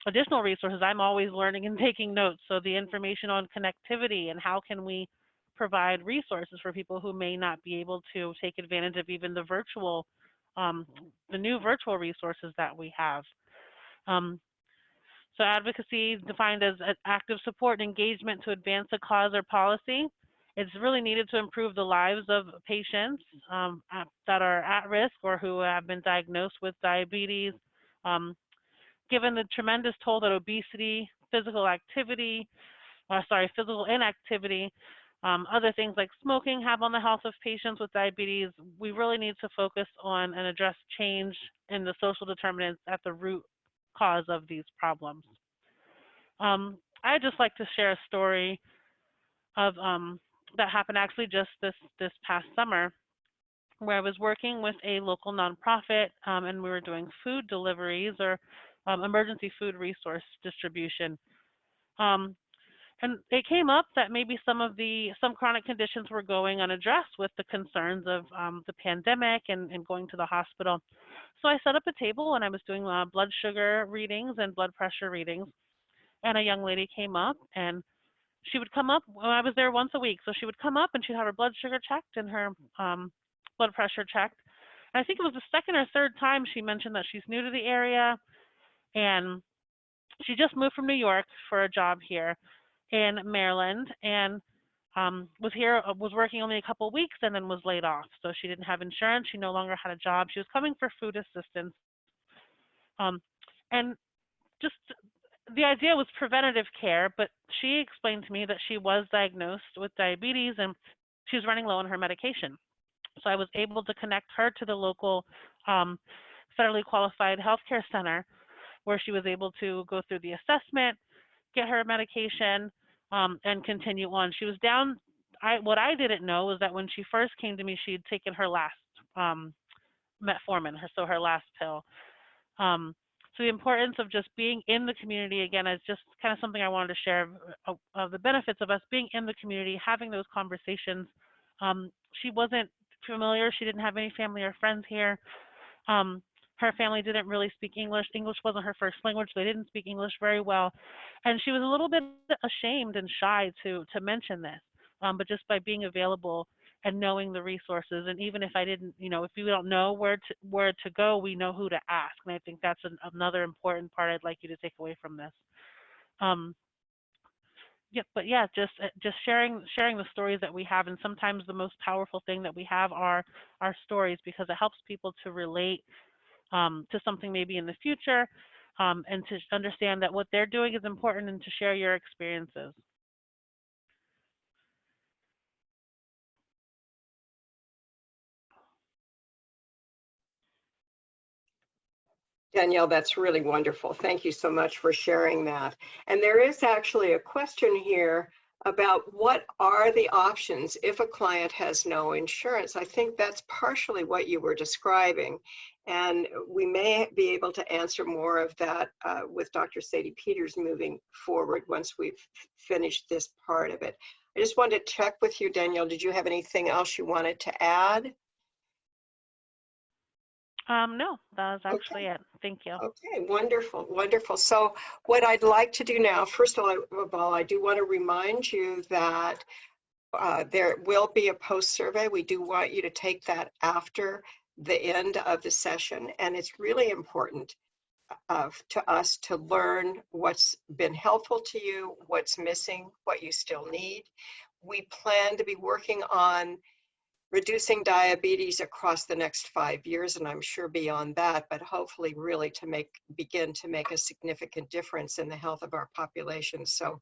Speaker 3: additional resources, I'm always learning and taking notes. So the information on connectivity and how can we provide resources for people who may not be able to take advantage of even the new virtual resources that we have. So advocacy defined as active support and engagement to advance a cause or policy. It's really needed to improve the lives of patients that are at risk or who have been diagnosed with diabetes. Given the tremendous toll that obesity, physical inactivity, other things like smoking have on the health of patients with diabetes, we really need to focus on and address change in the social determinants at the root cause of these problems. I'd just like to share a story of that happened actually just this past summer, where I was working with a local nonprofit and we were doing food deliveries or emergency food resource distribution. And it came up that maybe some chronic conditions were going unaddressed with the concerns of the pandemic and going to the hospital. So I set up a table and I was doing blood sugar readings and blood pressure readings. And a young lady came up, and she would come up, I was there once a week, so she would come up and she'd have her blood sugar checked and her blood pressure checked. And I think it was the second or third time she mentioned that she's new to the area and she just moved from New York for a job here in Maryland. And was working only a couple weeks and then was laid off. So she didn't have insurance. She no longer had a job. She was coming for food assistance. And just the idea was preventative care, but she explained to me that she was diagnosed with diabetes and she was running low on her medication. So I was able to connect her to the local federally qualified healthcare center where she was able to go through the assessment, get her medication, and continue on. She was down. What I didn't know was that when she first came to me, she had taken her last metformin, so her last pill. So the importance of just being in the community, again, is just kind of something I wanted to share of the benefits of us being in the community, having those conversations. She wasn't familiar. She didn't have any family or friends here. Her family didn't really speak English. English wasn't her first language. They didn't speak English very well. And she was a little bit ashamed and shy to mention this. But just by being available and knowing the resources, and even if I didn't, if you don't know where to go, we know who to ask. And I think that's another important part I'd like you to take away from this. Just sharing the stories that we have, and sometimes the most powerful thing that we have are our stories, because it helps people to relate to something maybe in the future, and to understand that what they're doing is important, and to share your experiences.
Speaker 1: Danielle, that's really wonderful. Thank you so much for sharing that. And there is actually a question here about what are the options if a client has no insurance. I think that's partially what you were describing. And we may be able to answer more of that with Dr. Sadie Peters moving forward once we've finished this part of it. I just wanted to check with you, Danielle, did you have anything else you wanted to add?
Speaker 3: No, that was actually it. Thank you.
Speaker 1: Okay, wonderful, wonderful. So what I'd like to do now, first of all, I do want to remind you that there will be a post survey. We do want you to take that after the end of the session. And it's really important to us to learn what's been helpful to you, what's missing, what you still need. We plan to be working on reducing diabetes across the next 5 years, and I'm sure beyond that, but hopefully really to begin to make a significant difference in the health of our population. So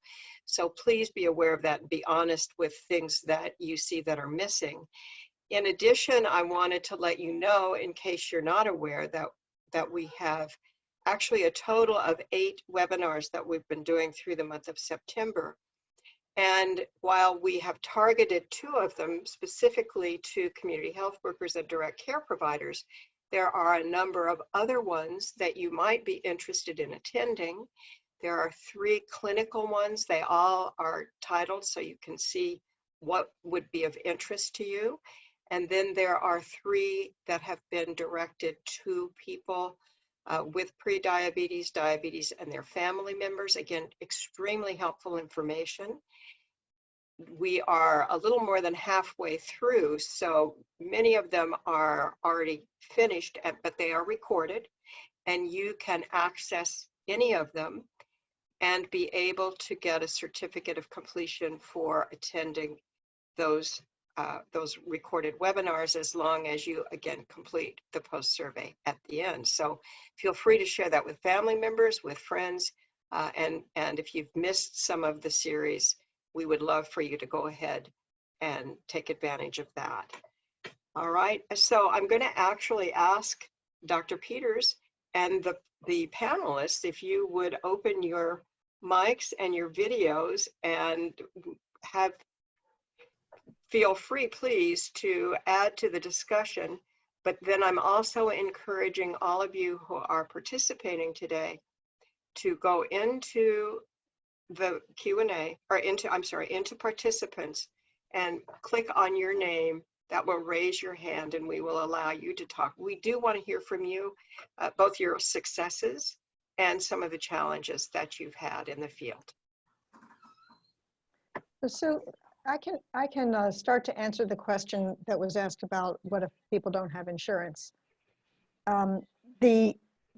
Speaker 1: please be aware of that and be honest with things that you see that are missing. In addition, I wanted to let you know, in case you're not aware, that we have actually a total of 8 webinars that we've been doing through the month of September. And while we have targeted 2 of them specifically to community health workers and direct care providers, there are a number of other ones that you might be interested in attending. There are 3 clinical ones. They all are titled so you can see what would be of interest to you. And then there are 3 that have been directed to people with prediabetes, diabetes, and their family members. Again, extremely helpful information. We are a little more than halfway through, so many of them are already finished, but they are recorded, and you can access any of them and be able to get a certificate of completion for attending those recorded webinars, as long as you, again, complete the post survey at the end. So feel free to share that with family members, with friends, and if you've missed some of the series, we would love for you to go ahead and take advantage of that. All right, so I'm going to actually ask Dr. Peters and the panelists if you would open your mics and your videos and feel free, please, to add to the discussion. But then I'm also encouraging all of you who are participating today to go into the Q&A, or into participants, and click on your name. That will raise your hand and we will allow you to talk. We do want to hear from you, both your successes and some of the challenges that you've had in the field.
Speaker 4: So I can start to answer the question that was asked about what if people don't have insurance. The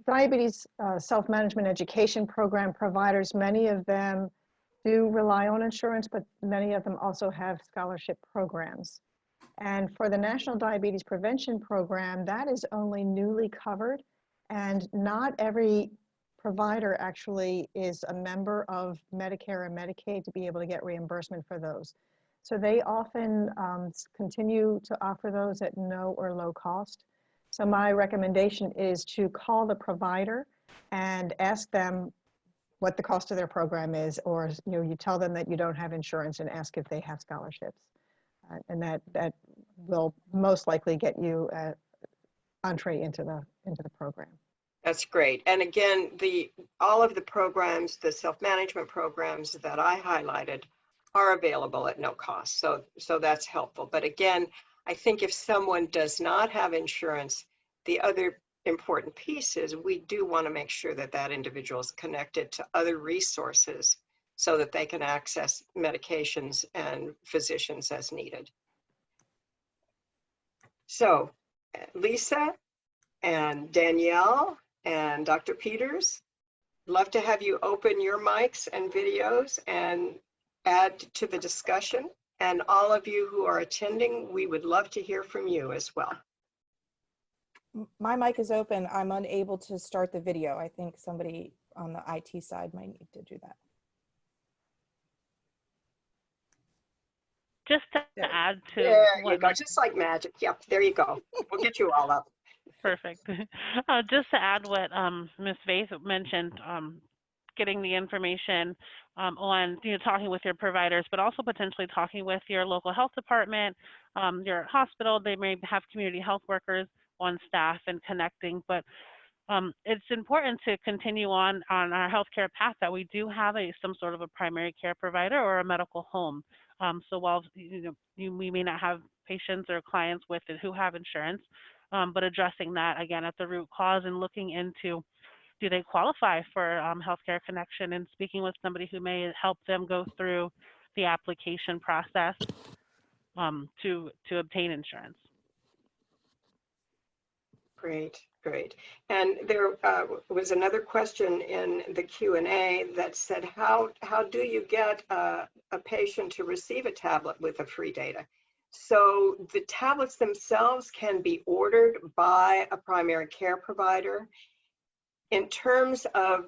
Speaker 4: diabetes self-management education program providers, many of them do rely on insurance, but many of them also have scholarship programs. And for the National Diabetes Prevention Program, that is only newly covered, and not every provider actually is a member of Medicare and Medicaid to be able to get reimbursement for those. So they often continue to offer those at no or low cost. So my recommendation is to call the provider and ask them what the cost of their program is, or you tell them that you don't have insurance and ask if they have scholarships. And that will most likely get you an entree into the program.
Speaker 1: That's great. And again, all of the programs, the self-management programs that I highlighted are available at no cost. So that's helpful. But again, I think if someone does not have insurance, the other important piece is we do want to make sure that that individual is connected to other resources so that they can access medications and physicians as needed. So Lisa and Danielle and Dr. Peters, love to have you open your mics and videos and add to the discussion. And all of you who are attending, we would love to hear from you as well.
Speaker 2: My mic is open. I'm unable to start the video. I think somebody on the IT side might need to do that.
Speaker 3: Just to add to
Speaker 1: There you
Speaker 3: what
Speaker 1: go, just like magic. Yep, there you go. We'll get you all up.
Speaker 3: Perfect. Just to add what Ms. Vaith mentioned, getting the information on, talking with your providers, but also potentially talking with your local health department, your hospital. They may have community health workers on staff and connecting, but it's important to continue on our healthcare path that we do have some sort of a primary care provider or a medical home. So while we may not have patients or clients with it who have insurance, but addressing that again at the root cause and looking into, do they qualify for healthcare connection, and speaking with somebody who may help them go through the application process to obtain insurance.
Speaker 1: Great, great. And there was another question in the Q&A that said, how do you get a patient to receive a tablet with a free data? So the tablets themselves can be ordered by a primary care provider. In terms of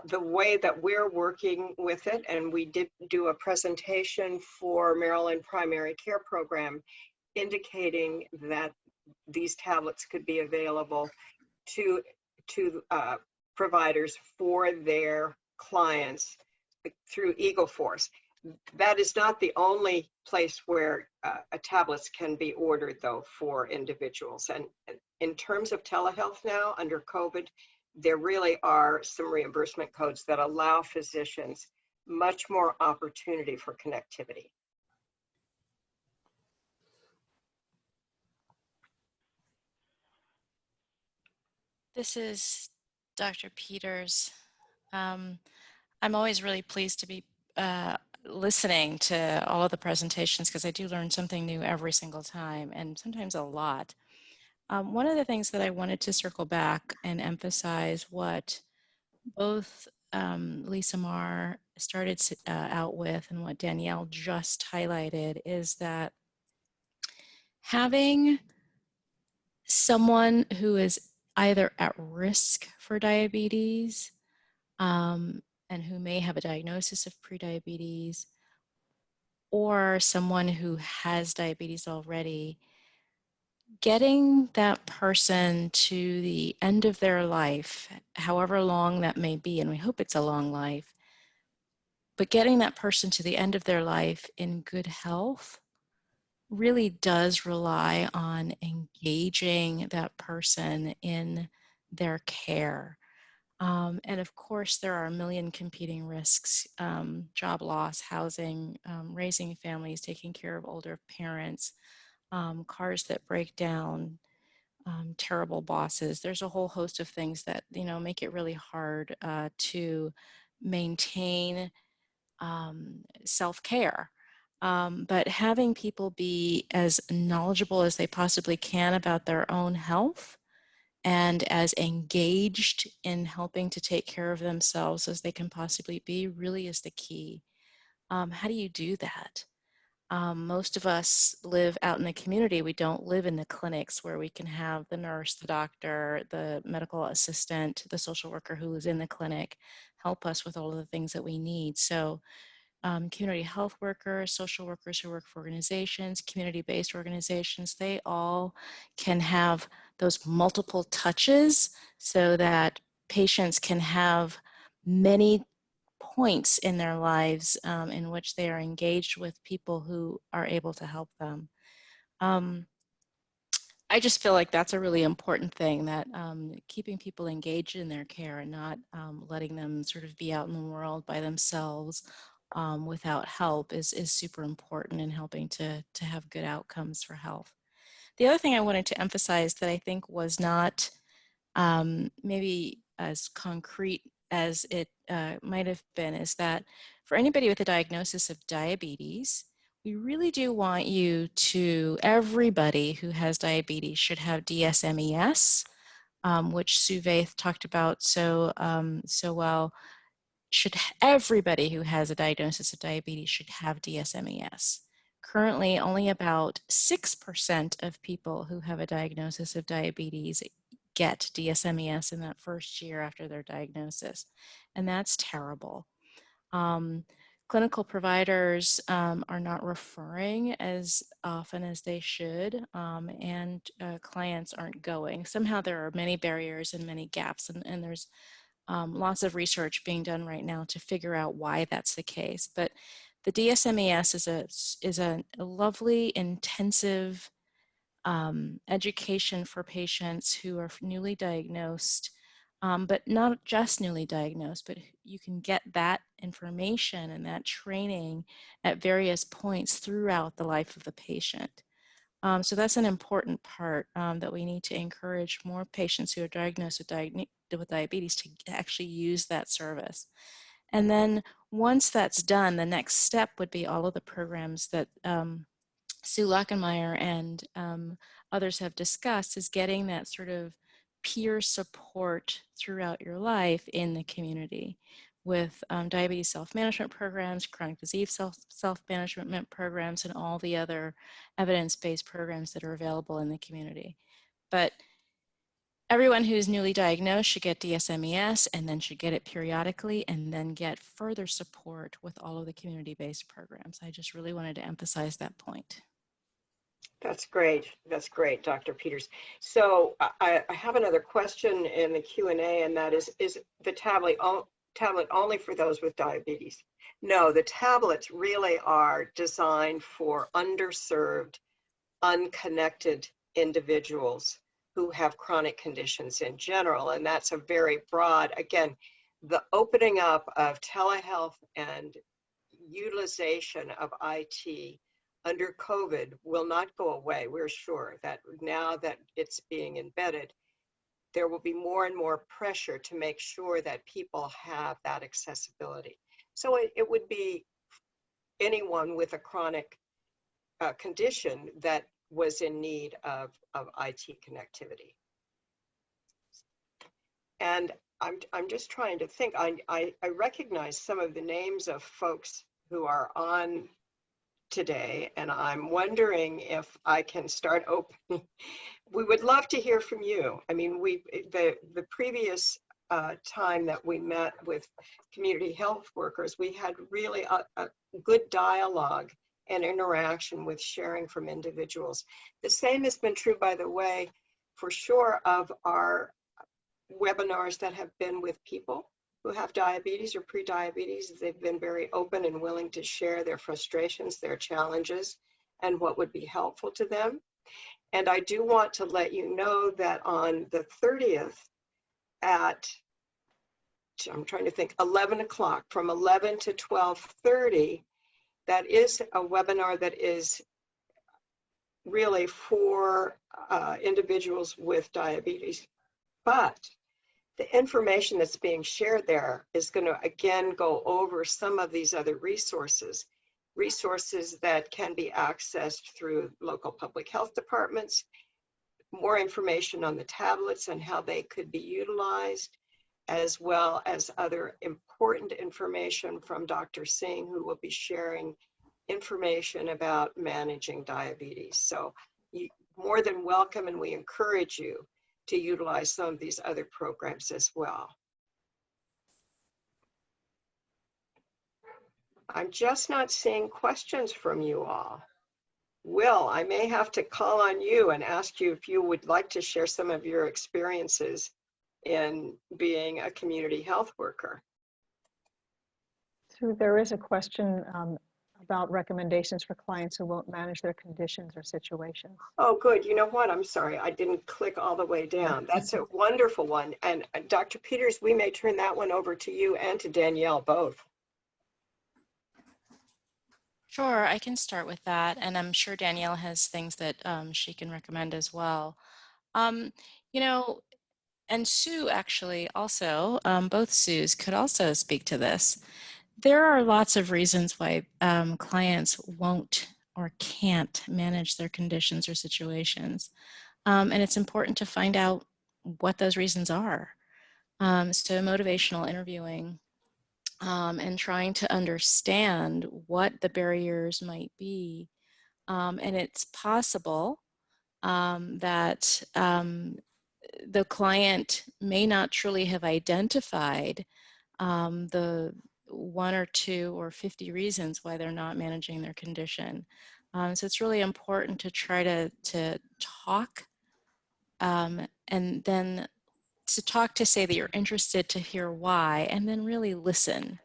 Speaker 1: the way that we're working with it, and we did do a presentation for Maryland Primary Care Program indicating that these tablets could be available to providers for their clients through EagleForce. That is not the only place where tablets can be ordered, though, for individuals. And in terms of telehealth now, under COVID, there really are some reimbursement codes that allow physicians much more opportunity for connectivity.
Speaker 5: This is Dr. Peters. I'm always really pleased to be listening to all of the presentations because I do learn something new every single time, and sometimes a lot. One of the things that I wanted to circle back and emphasize what both Lisa Marr started out with and what Danielle just highlighted is that having someone who is either at risk for diabetes and who may have a diagnosis of prediabetes, or someone who has diabetes already, getting that person to the end of their life, however long that may be, and we hope it's a long life, but getting that person to the end of their life in good health really does rely on engaging that person in their care. And of course, there are a million competing risks, job loss, housing, raising families, taking care of older parents, cars that break down, terrible bosses. There's a whole host of things that, make it really hard to maintain self-care. But having people be as knowledgeable as they possibly can about their own health and as engaged in helping to take care of themselves as they can possibly be really is the key. How do you do that? Most of us live out in the community. We don't live in the clinics where we can have the nurse, the doctor, the medical assistant, the social worker who is in the clinic help us with all of the things that we need. So community health workers, social workers who work for organizations, community-based organizations, they all can have those multiple touches so that patients can have many points in their lives in which they are engaged with people who are able to help them. I just feel like that's a really important thing, that keeping people engaged in their care and not letting them sort of be out in the world by themselves without help is super important in helping to have good outcomes for health. The other thing I wanted to emphasize that I think was not maybe as concrete as it might have been is that for anybody with a diagnosis of diabetes, we really do want you to, everybody who has diabetes should have Dsmes, which Sue Vaith talked about so well. Everybody who has a diagnosis of diabetes should have Dsmes. Currently, only about 6% of people who have a diagnosis of diabetes get Dsmes in that first year after their diagnosis, and that's terrible. Clinical providers are not referring as often as they should, and clients aren't going. Somehow there are many barriers and many gaps, and there's lots of research being done right now to figure out why that's the case. But the Dsmes is a lovely, intensive education for patients who are newly diagnosed, but not just newly diagnosed, but you can get that information and that training at various points throughout the life of the patient. So that's an important part that we need to encourage more patients who are diagnosed with diabetes to actually use that service. And then once that's done, the next step would be all of the programs that Sue Lachenmeyer and others have discussed, is getting that sort of peer support throughout your life in the community with diabetes self-management programs, chronic disease self-management programs, and all the other evidence-based programs that are available in the community. But everyone who's newly diagnosed should get Dsmes and then should get it periodically and then get further support with all of the community-based programs. I just really wanted to emphasize that point.
Speaker 1: That's great. That's great, Dr. Peters. So I have another question in the Q&A, and that is the tablet only for those with diabetes? No, the tablets really are designed for underserved, unconnected individuals who have chronic conditions in general, and that's a very broad, again, the opening up of telehealth and utilization of IT under COVID will not go away. We're sure that now that it's being embedded, there will be more and more pressure to make sure that people have that accessibility. So it would be anyone with a chronic condition that was in need of IT connectivity. And I'm just trying to think, I recognize some of the names of folks who are on today, and I'm wondering if I can start opening. We would love to hear from you. I mean, the previous time that we met with community health workers, we had really a good dialogue and interaction with sharing from individuals. The same has been true, by the way, for sure, of our webinars that have been with people who have diabetes or pre-diabetes. They've been very open and willing to share their frustrations, their challenges, and what would be helpful to them. And I do want to let you know that on the 30th at, I'm trying to think, 11 o'clock, from 11 to 12:30, that is a webinar that is really for individuals with diabetes. But the information that's being shared there is going to, again, go over some of these other resources that can be accessed through local public health departments, more information on the tablets and how they could be utilized, as well as other important information from Dr. Singh, who will be sharing information about managing diabetes. So you more than welcome, and we encourage you to utilize some of these other programs as well. I'm just not seeing questions from you all. Will, I may have to call on you and ask you if you would like to share some of your experiences in being a community health worker.
Speaker 4: So there is a question about recommendations for clients who won't manage their conditions or situations.
Speaker 1: Oh, good. You know what? I'm sorry. I didn't click all the way down. That's a wonderful one. And Dr. Peters, we may turn that one over to you and to Danielle both.
Speaker 5: Sure, I can start with that, and I'm sure Danielle has things that she can recommend as well. You know, and Sue actually also, both Sues could also speak to this. There are lots of reasons why clients won't or can't manage their conditions or situations, and it's important to find out what those reasons are. So motivational interviewing and trying to understand what the barriers might be. And it's possible that the client may not truly have identified the 1 or 2 or 50 reasons why they're not managing their condition. So it's really important to try to talk and then to talk to say that you're interested to hear why, and then really listen.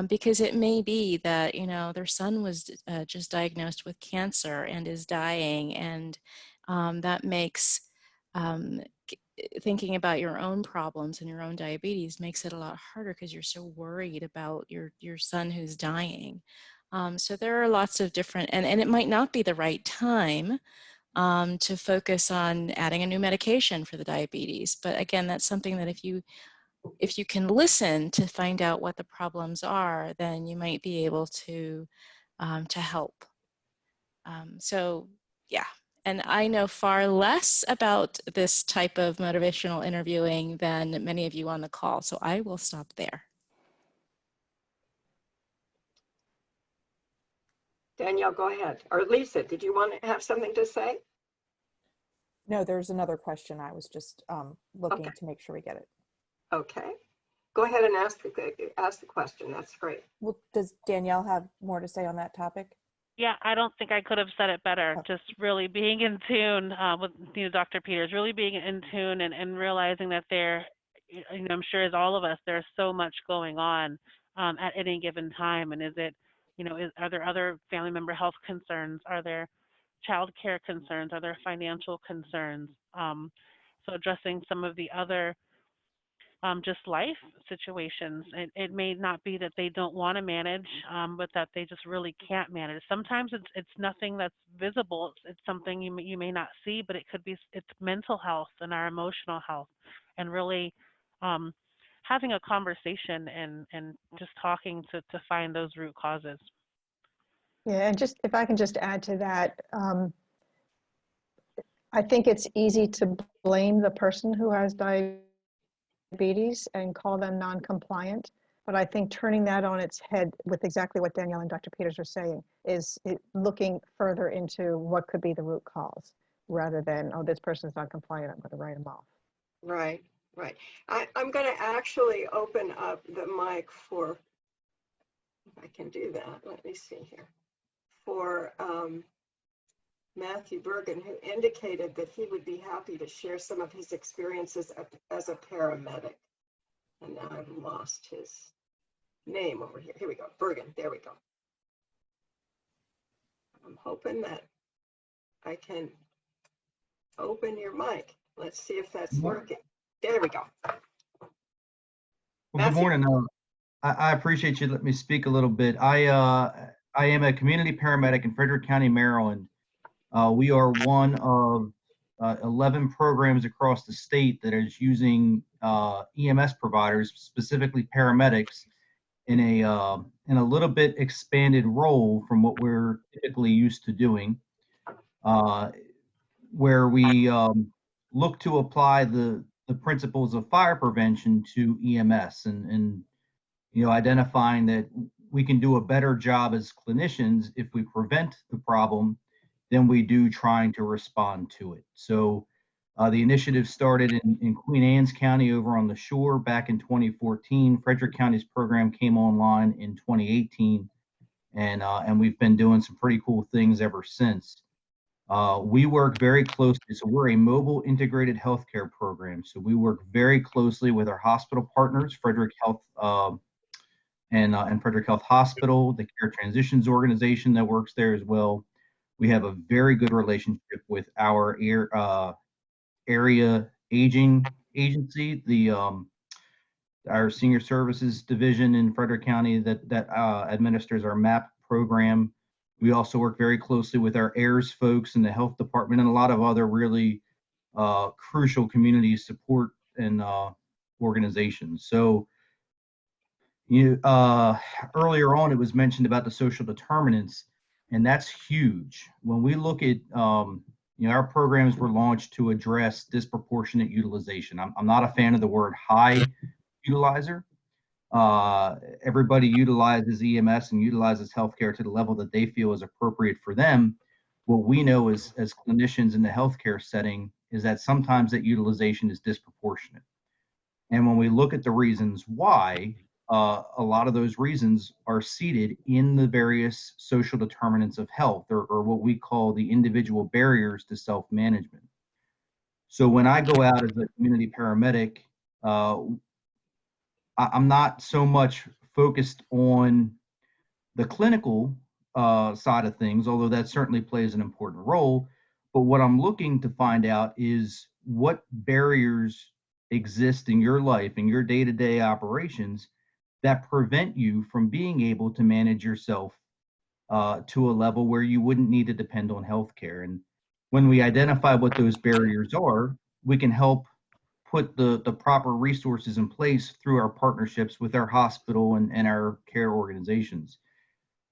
Speaker 5: Because it may be that, you know, their son was just diagnosed with cancer and is dying, and that makes thinking about your own problems and your own diabetes makes it a lot harder because you're so worried about your son who's dying. So there are lots of different, and it might not be the right time to focus on adding a new medication for the diabetes. But again, that's something that if you can listen to find out what the problems are, then you might be able to help. So yeah, and I know far less about this type of motivational interviewing than many of you on the call, so I will stop there.
Speaker 1: Danielle, go ahead. Or Lisa, did you want to have something to say?
Speaker 2: No, there's another question. I was just looking
Speaker 1: Okay.
Speaker 2: to make sure we get it.
Speaker 1: Okay. Go ahead and ask the question. That's great.
Speaker 2: Well, does Danielle have more to say on that topic?
Speaker 3: Yeah, I don't think I could have said it better.
Speaker 2: Oh.
Speaker 3: Just really being in tune with Dr. Peters, really being in tune and realizing that I'm sure as all of us, there's so much going on at any given time. And is it, are there other family member health concerns? Are there child care concerns? Are there financial concerns? So addressing some of the other just life situations. It may not be that they don't want to manage, but that they just really can't manage. Sometimes it's nothing that's visible. It's something you may not see, but it could be it's mental health and our emotional health, and really having a conversation and just talking to find those root causes.
Speaker 4: Yeah, and just if I can just add to that, I think it's easy to blame the person who has diabetes and call them non-compliant. But I think turning that on its head with exactly what Danielle and Dr. Peters are saying is looking further into what could be the root cause rather than, oh, this person's not compliant, I'm going to write them off.
Speaker 1: Right, right. I'm going to actually open up the mic for, if I can do that, let me see here, for Matthew Bergen, who indicated that he would be happy to share some of his experiences as a paramedic. And now I've lost his name over here. Here we go, Bergen, there we go. I'm hoping that I can open your mic. Let's see if that's working. There we go.
Speaker 6: Well,
Speaker 1: Matthew.
Speaker 6: good morning. I appreciate you letting me speak a little bit. I am a community paramedic in Frederick County, Maryland. We are one of 11 programs across the state that is using EMS providers, specifically paramedics, in a little bit expanded role from what we're typically used to doing, where we look to apply the the principles of fire prevention to EMS and identifying that we can do a better job as clinicians if we prevent the problem than we do trying to respond to it. So the initiative started in Queen Anne's County over on the shore back in 2014. Frederick County's program came online in 2018, and we've been doing some pretty cool things ever since. We work very closely, so we're a mobile integrated healthcare program. So we work very closely with our hospital partners, Frederick Health and Frederick Health Hospital, the Care Transitions Organization that works there as well. We have a very good relationship with our area aging agency, our senior services division in Frederick County that administers our MAP program. We also work very closely with our AIRS folks in the health department and a lot of other really crucial community support and organizations. So earlier on, it was mentioned about the social determinants, and that's huge. When we look at, our programs were launched to address disproportionate utilization. I'm not a fan of the word high utilizer. Everybody utilizes EMS and utilizes healthcare to the level that they feel is appropriate for them. What we know as clinicians in the healthcare setting is that sometimes that utilization is disproportionate. And when we look at the reasons why, a lot of those reasons are seated in the various social determinants of health, or what we call the individual barriers to self-management. So when I go out as a community paramedic, I'm not so much focused on the clinical side of things, although that certainly plays an important role. But what I'm looking to find out is what barriers exist in your life, in your day-to-day operations, that prevent you from being able to manage yourself to a level where you wouldn't need to depend on healthcare. And when we identify what those barriers are, we can help put the proper resources in place through our partnerships with our hospital and our care organizations.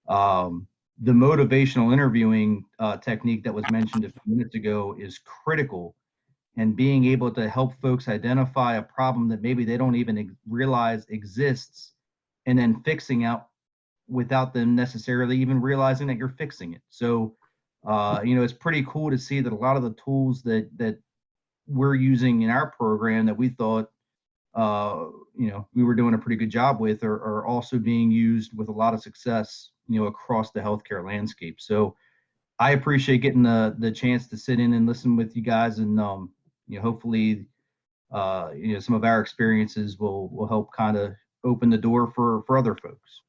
Speaker 6: The motivational interviewing technique that was mentioned a few minutes ago is critical, and being able to help folks identify a problem that maybe they don't even realize exists, and then fixing out without them necessarily even realizing that you're fixing it. So, it's pretty cool to see that a lot of the tools that we're using in our program that we thought, we were doing a pretty good job with are also being used with a lot of success, across the healthcare landscape. So I appreciate getting the chance to sit in and listen with you guys, and hopefully, some of our experiences will help kind of open the door for other folks.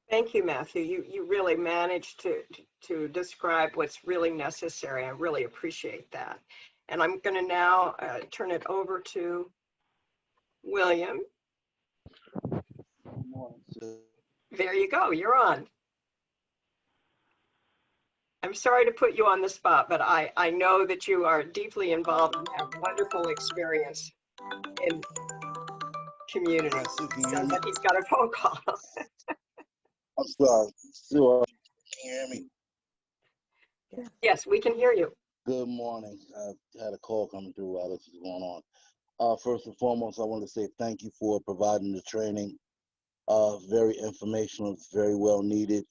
Speaker 1: Thank you, Matthew. You really managed to describe what's really necessary. I really appreciate that. And I'm going to now turn it over to William. There you go. You're on. I'm sorry to put you on the spot, but I know that you are deeply involved and have wonderful experience in community. Sounds like he's got a phone call.
Speaker 7: I'm sorry. Sure. Can you hear me?
Speaker 1: Yes, we can hear you.
Speaker 7: Good morning. I had a call coming through while this was going on. First and foremost, I want to say thank you for providing the training. Very informational, very well needed.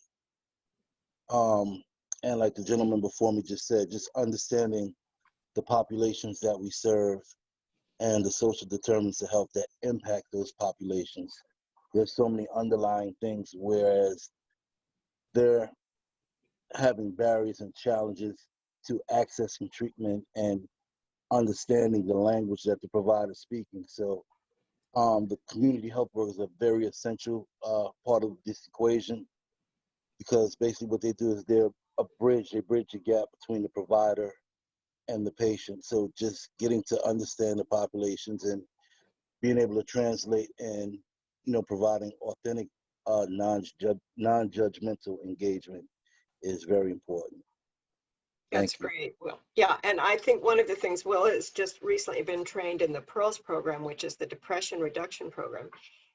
Speaker 7: And like the gentleman before me just said, just understanding the populations that we serve and the social determinants of health that impact those populations. There's so many underlying things, whereas they're having barriers and challenges to accessing treatment and understanding the language that the provider is speaking. So the community health workers are very essential part of this equation, because basically what they do is they bridge the gap between the provider and the patient. So just getting to understand the populations and being able to translate and providing authentic non-judgmental engagement is very important.
Speaker 1: That's great, Will. Yeah, and I think one of the things, Will has just recently been trained in the PEARLS program, which is the depression reduction program.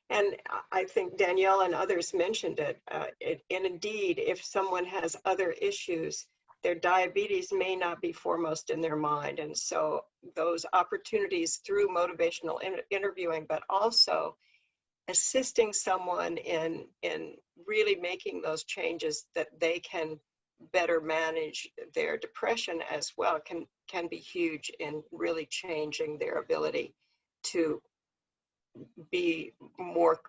Speaker 1: And I think Danielle and others mentioned it. And indeed, if someone has other issues their diabetes may not be foremost in their mind. And so those opportunities through motivational interviewing, but also assisting someone in really making those changes that they can better manage their depression as well can be huge in really changing their ability to be more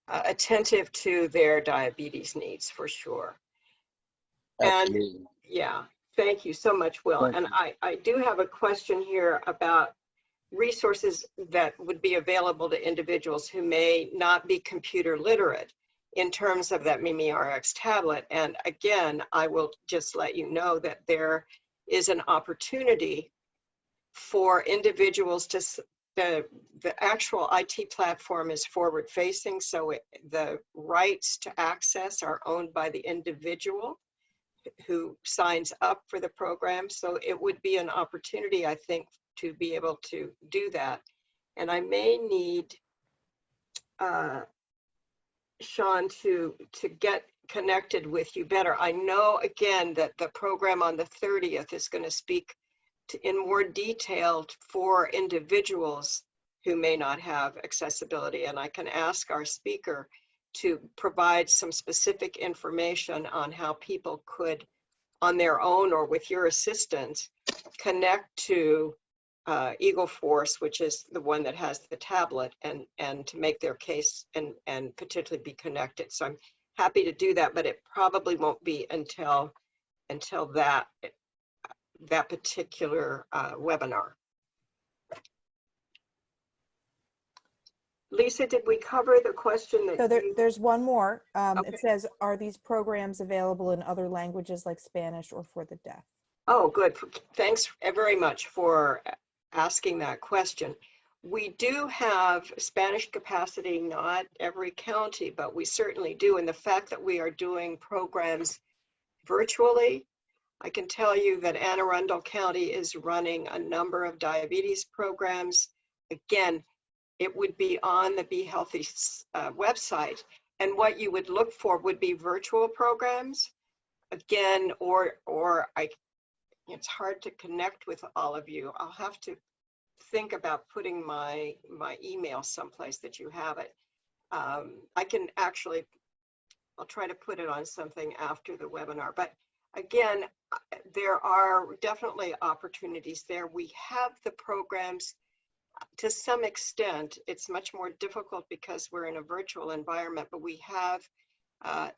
Speaker 1: attentive to their diabetes needs, for sure.
Speaker 7: Absolutely.
Speaker 1: And yeah, thank you so much, Will.
Speaker 7: Thank
Speaker 1: And I do have a question here about resources that would be available to individuals who may not be computer literate in terms of that MimiRx tablet. And again, I will just let you know that there is an opportunity for individuals to, the actual IT platform is forward facing, so the rights to access are owned by the individual who signs up for the program. So it would be an opportunity, I think, to be able to do that. And I may need Sean to get connected with you better. I know, again, that the program on the 30th is going to speak in more detail for individuals who may not have accessibility. And I can ask our speaker to provide some specific information on how people could, on their own or with your assistance, connect to Eagle Force, which is the one that has the tablet, and to make their case and potentially be connected. So I'm happy to do that, but it probably won't be until that particular webinar. Lisa, did we cover the question that
Speaker 2: So there's one more.
Speaker 1: Okay.
Speaker 2: It says, are these programs available in other languages like Spanish or for the deaf?
Speaker 1: Oh, good. Thanks very much for asking that question. We do have Spanish capacity, not every county, but we certainly do. And the fact that we are doing programs virtually, I can tell you that Anne Arundel County is running a number of diabetes programs. Again, it would be on the Be Healthy website. And what you would look for would be virtual programs. Again, or it's hard to connect with all of you. I'll have to think about putting my email someplace that you have it. I can actually, I'll try to put it on something after the webinar. But again, there are definitely opportunities there. We have the programs to some extent. It's much more difficult because we're in a virtual environment, but we have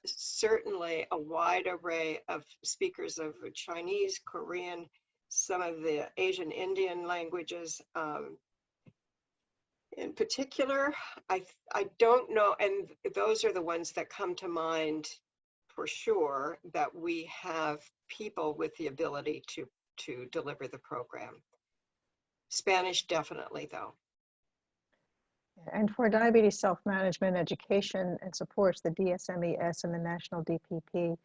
Speaker 1: certainly a wide array of speakers of Chinese, Korean, some of the Asian Indian languages. In particular, I don't know, and those are the ones that come to mind for sure, that we have people with the ability to deliver the program. Spanish, definitely, though.
Speaker 4: And for diabetes self-management, education, and supports, the Dsmes and the National DPP,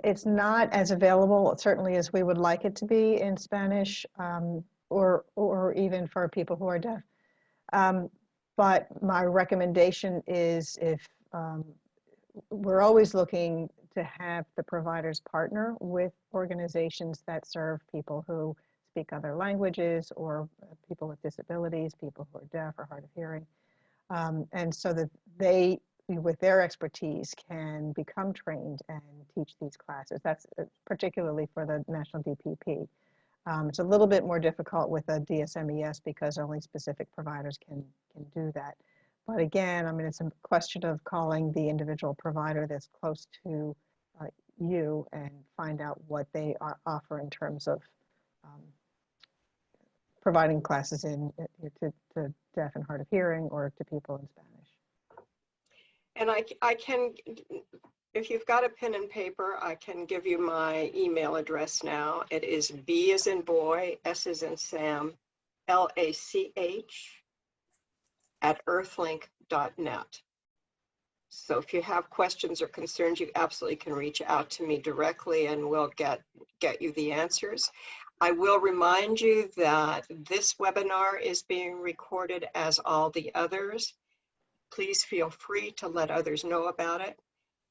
Speaker 4: it's not as available, certainly, as we would like it to be in Spanish, or even for people who are deaf. But my recommendation is, if we're always looking to have the providers partner with organizations that serve people who speak other languages, or people with disabilities, people who are deaf or hard of hearing. And so that they, with their expertise, can become trained and teach these classes. That's particularly for the National DPP. It's a little bit more difficult with a DSMES because only specific providers can do that. But again, I mean, it's a question of calling the individual provider that's close to you and find out what they offer in terms of providing classes to deaf and hard of hearing, or to people in Spanish.
Speaker 1: And I can, if you've got a pen and paper, I can give you my email address now. It is B as in boy, S as in Sam, LACH @earthlink.net. So if you have questions or concerns, you absolutely can reach out to me directly, and we'll get you the answers. I will remind you that this webinar is being recorded, as all the others. Please feel free to let others know about it.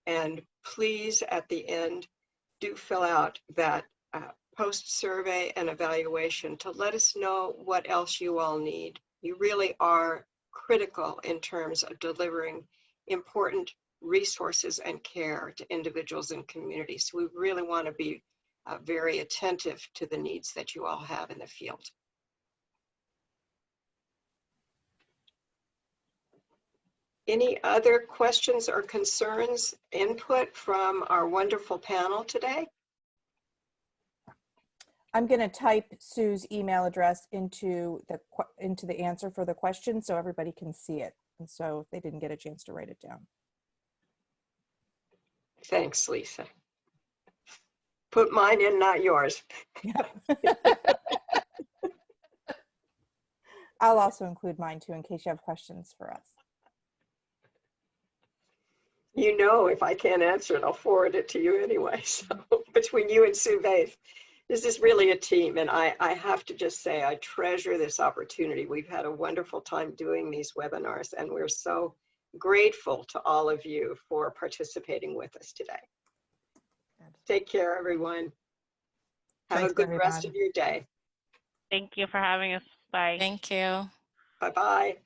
Speaker 1: And please, at the end, do fill out that post survey and evaluation to let us know what else you all need. You really are critical in terms of delivering important resources and care to individuals and communities. So we really want to be very attentive to the needs that you all have in the field. Any other questions or concerns, input from our wonderful panel today?
Speaker 2: I'm going to type Sue's email address into the answer for the question so everybody can see it. And so if they didn't get a chance to write it down.
Speaker 1: Thanks, Lisa. Put mine in, not yours.
Speaker 2: Yep. I'll also include mine too in case you have questions for us.
Speaker 1: You know, if I can't answer it, I'll forward it to you anyway. So between you and Sue Bates, this is really a team. And I have to just say, I treasure this opportunity. We've had a wonderful time doing these webinars, and we're so grateful to all of you for participating with us today. Take care, everyone. Have
Speaker 4: Thanks,
Speaker 1: a good rest
Speaker 4: everybody.
Speaker 1: of your day.
Speaker 3: Thank you for having us. Bye.
Speaker 5: Thank you.
Speaker 1: Bye-bye.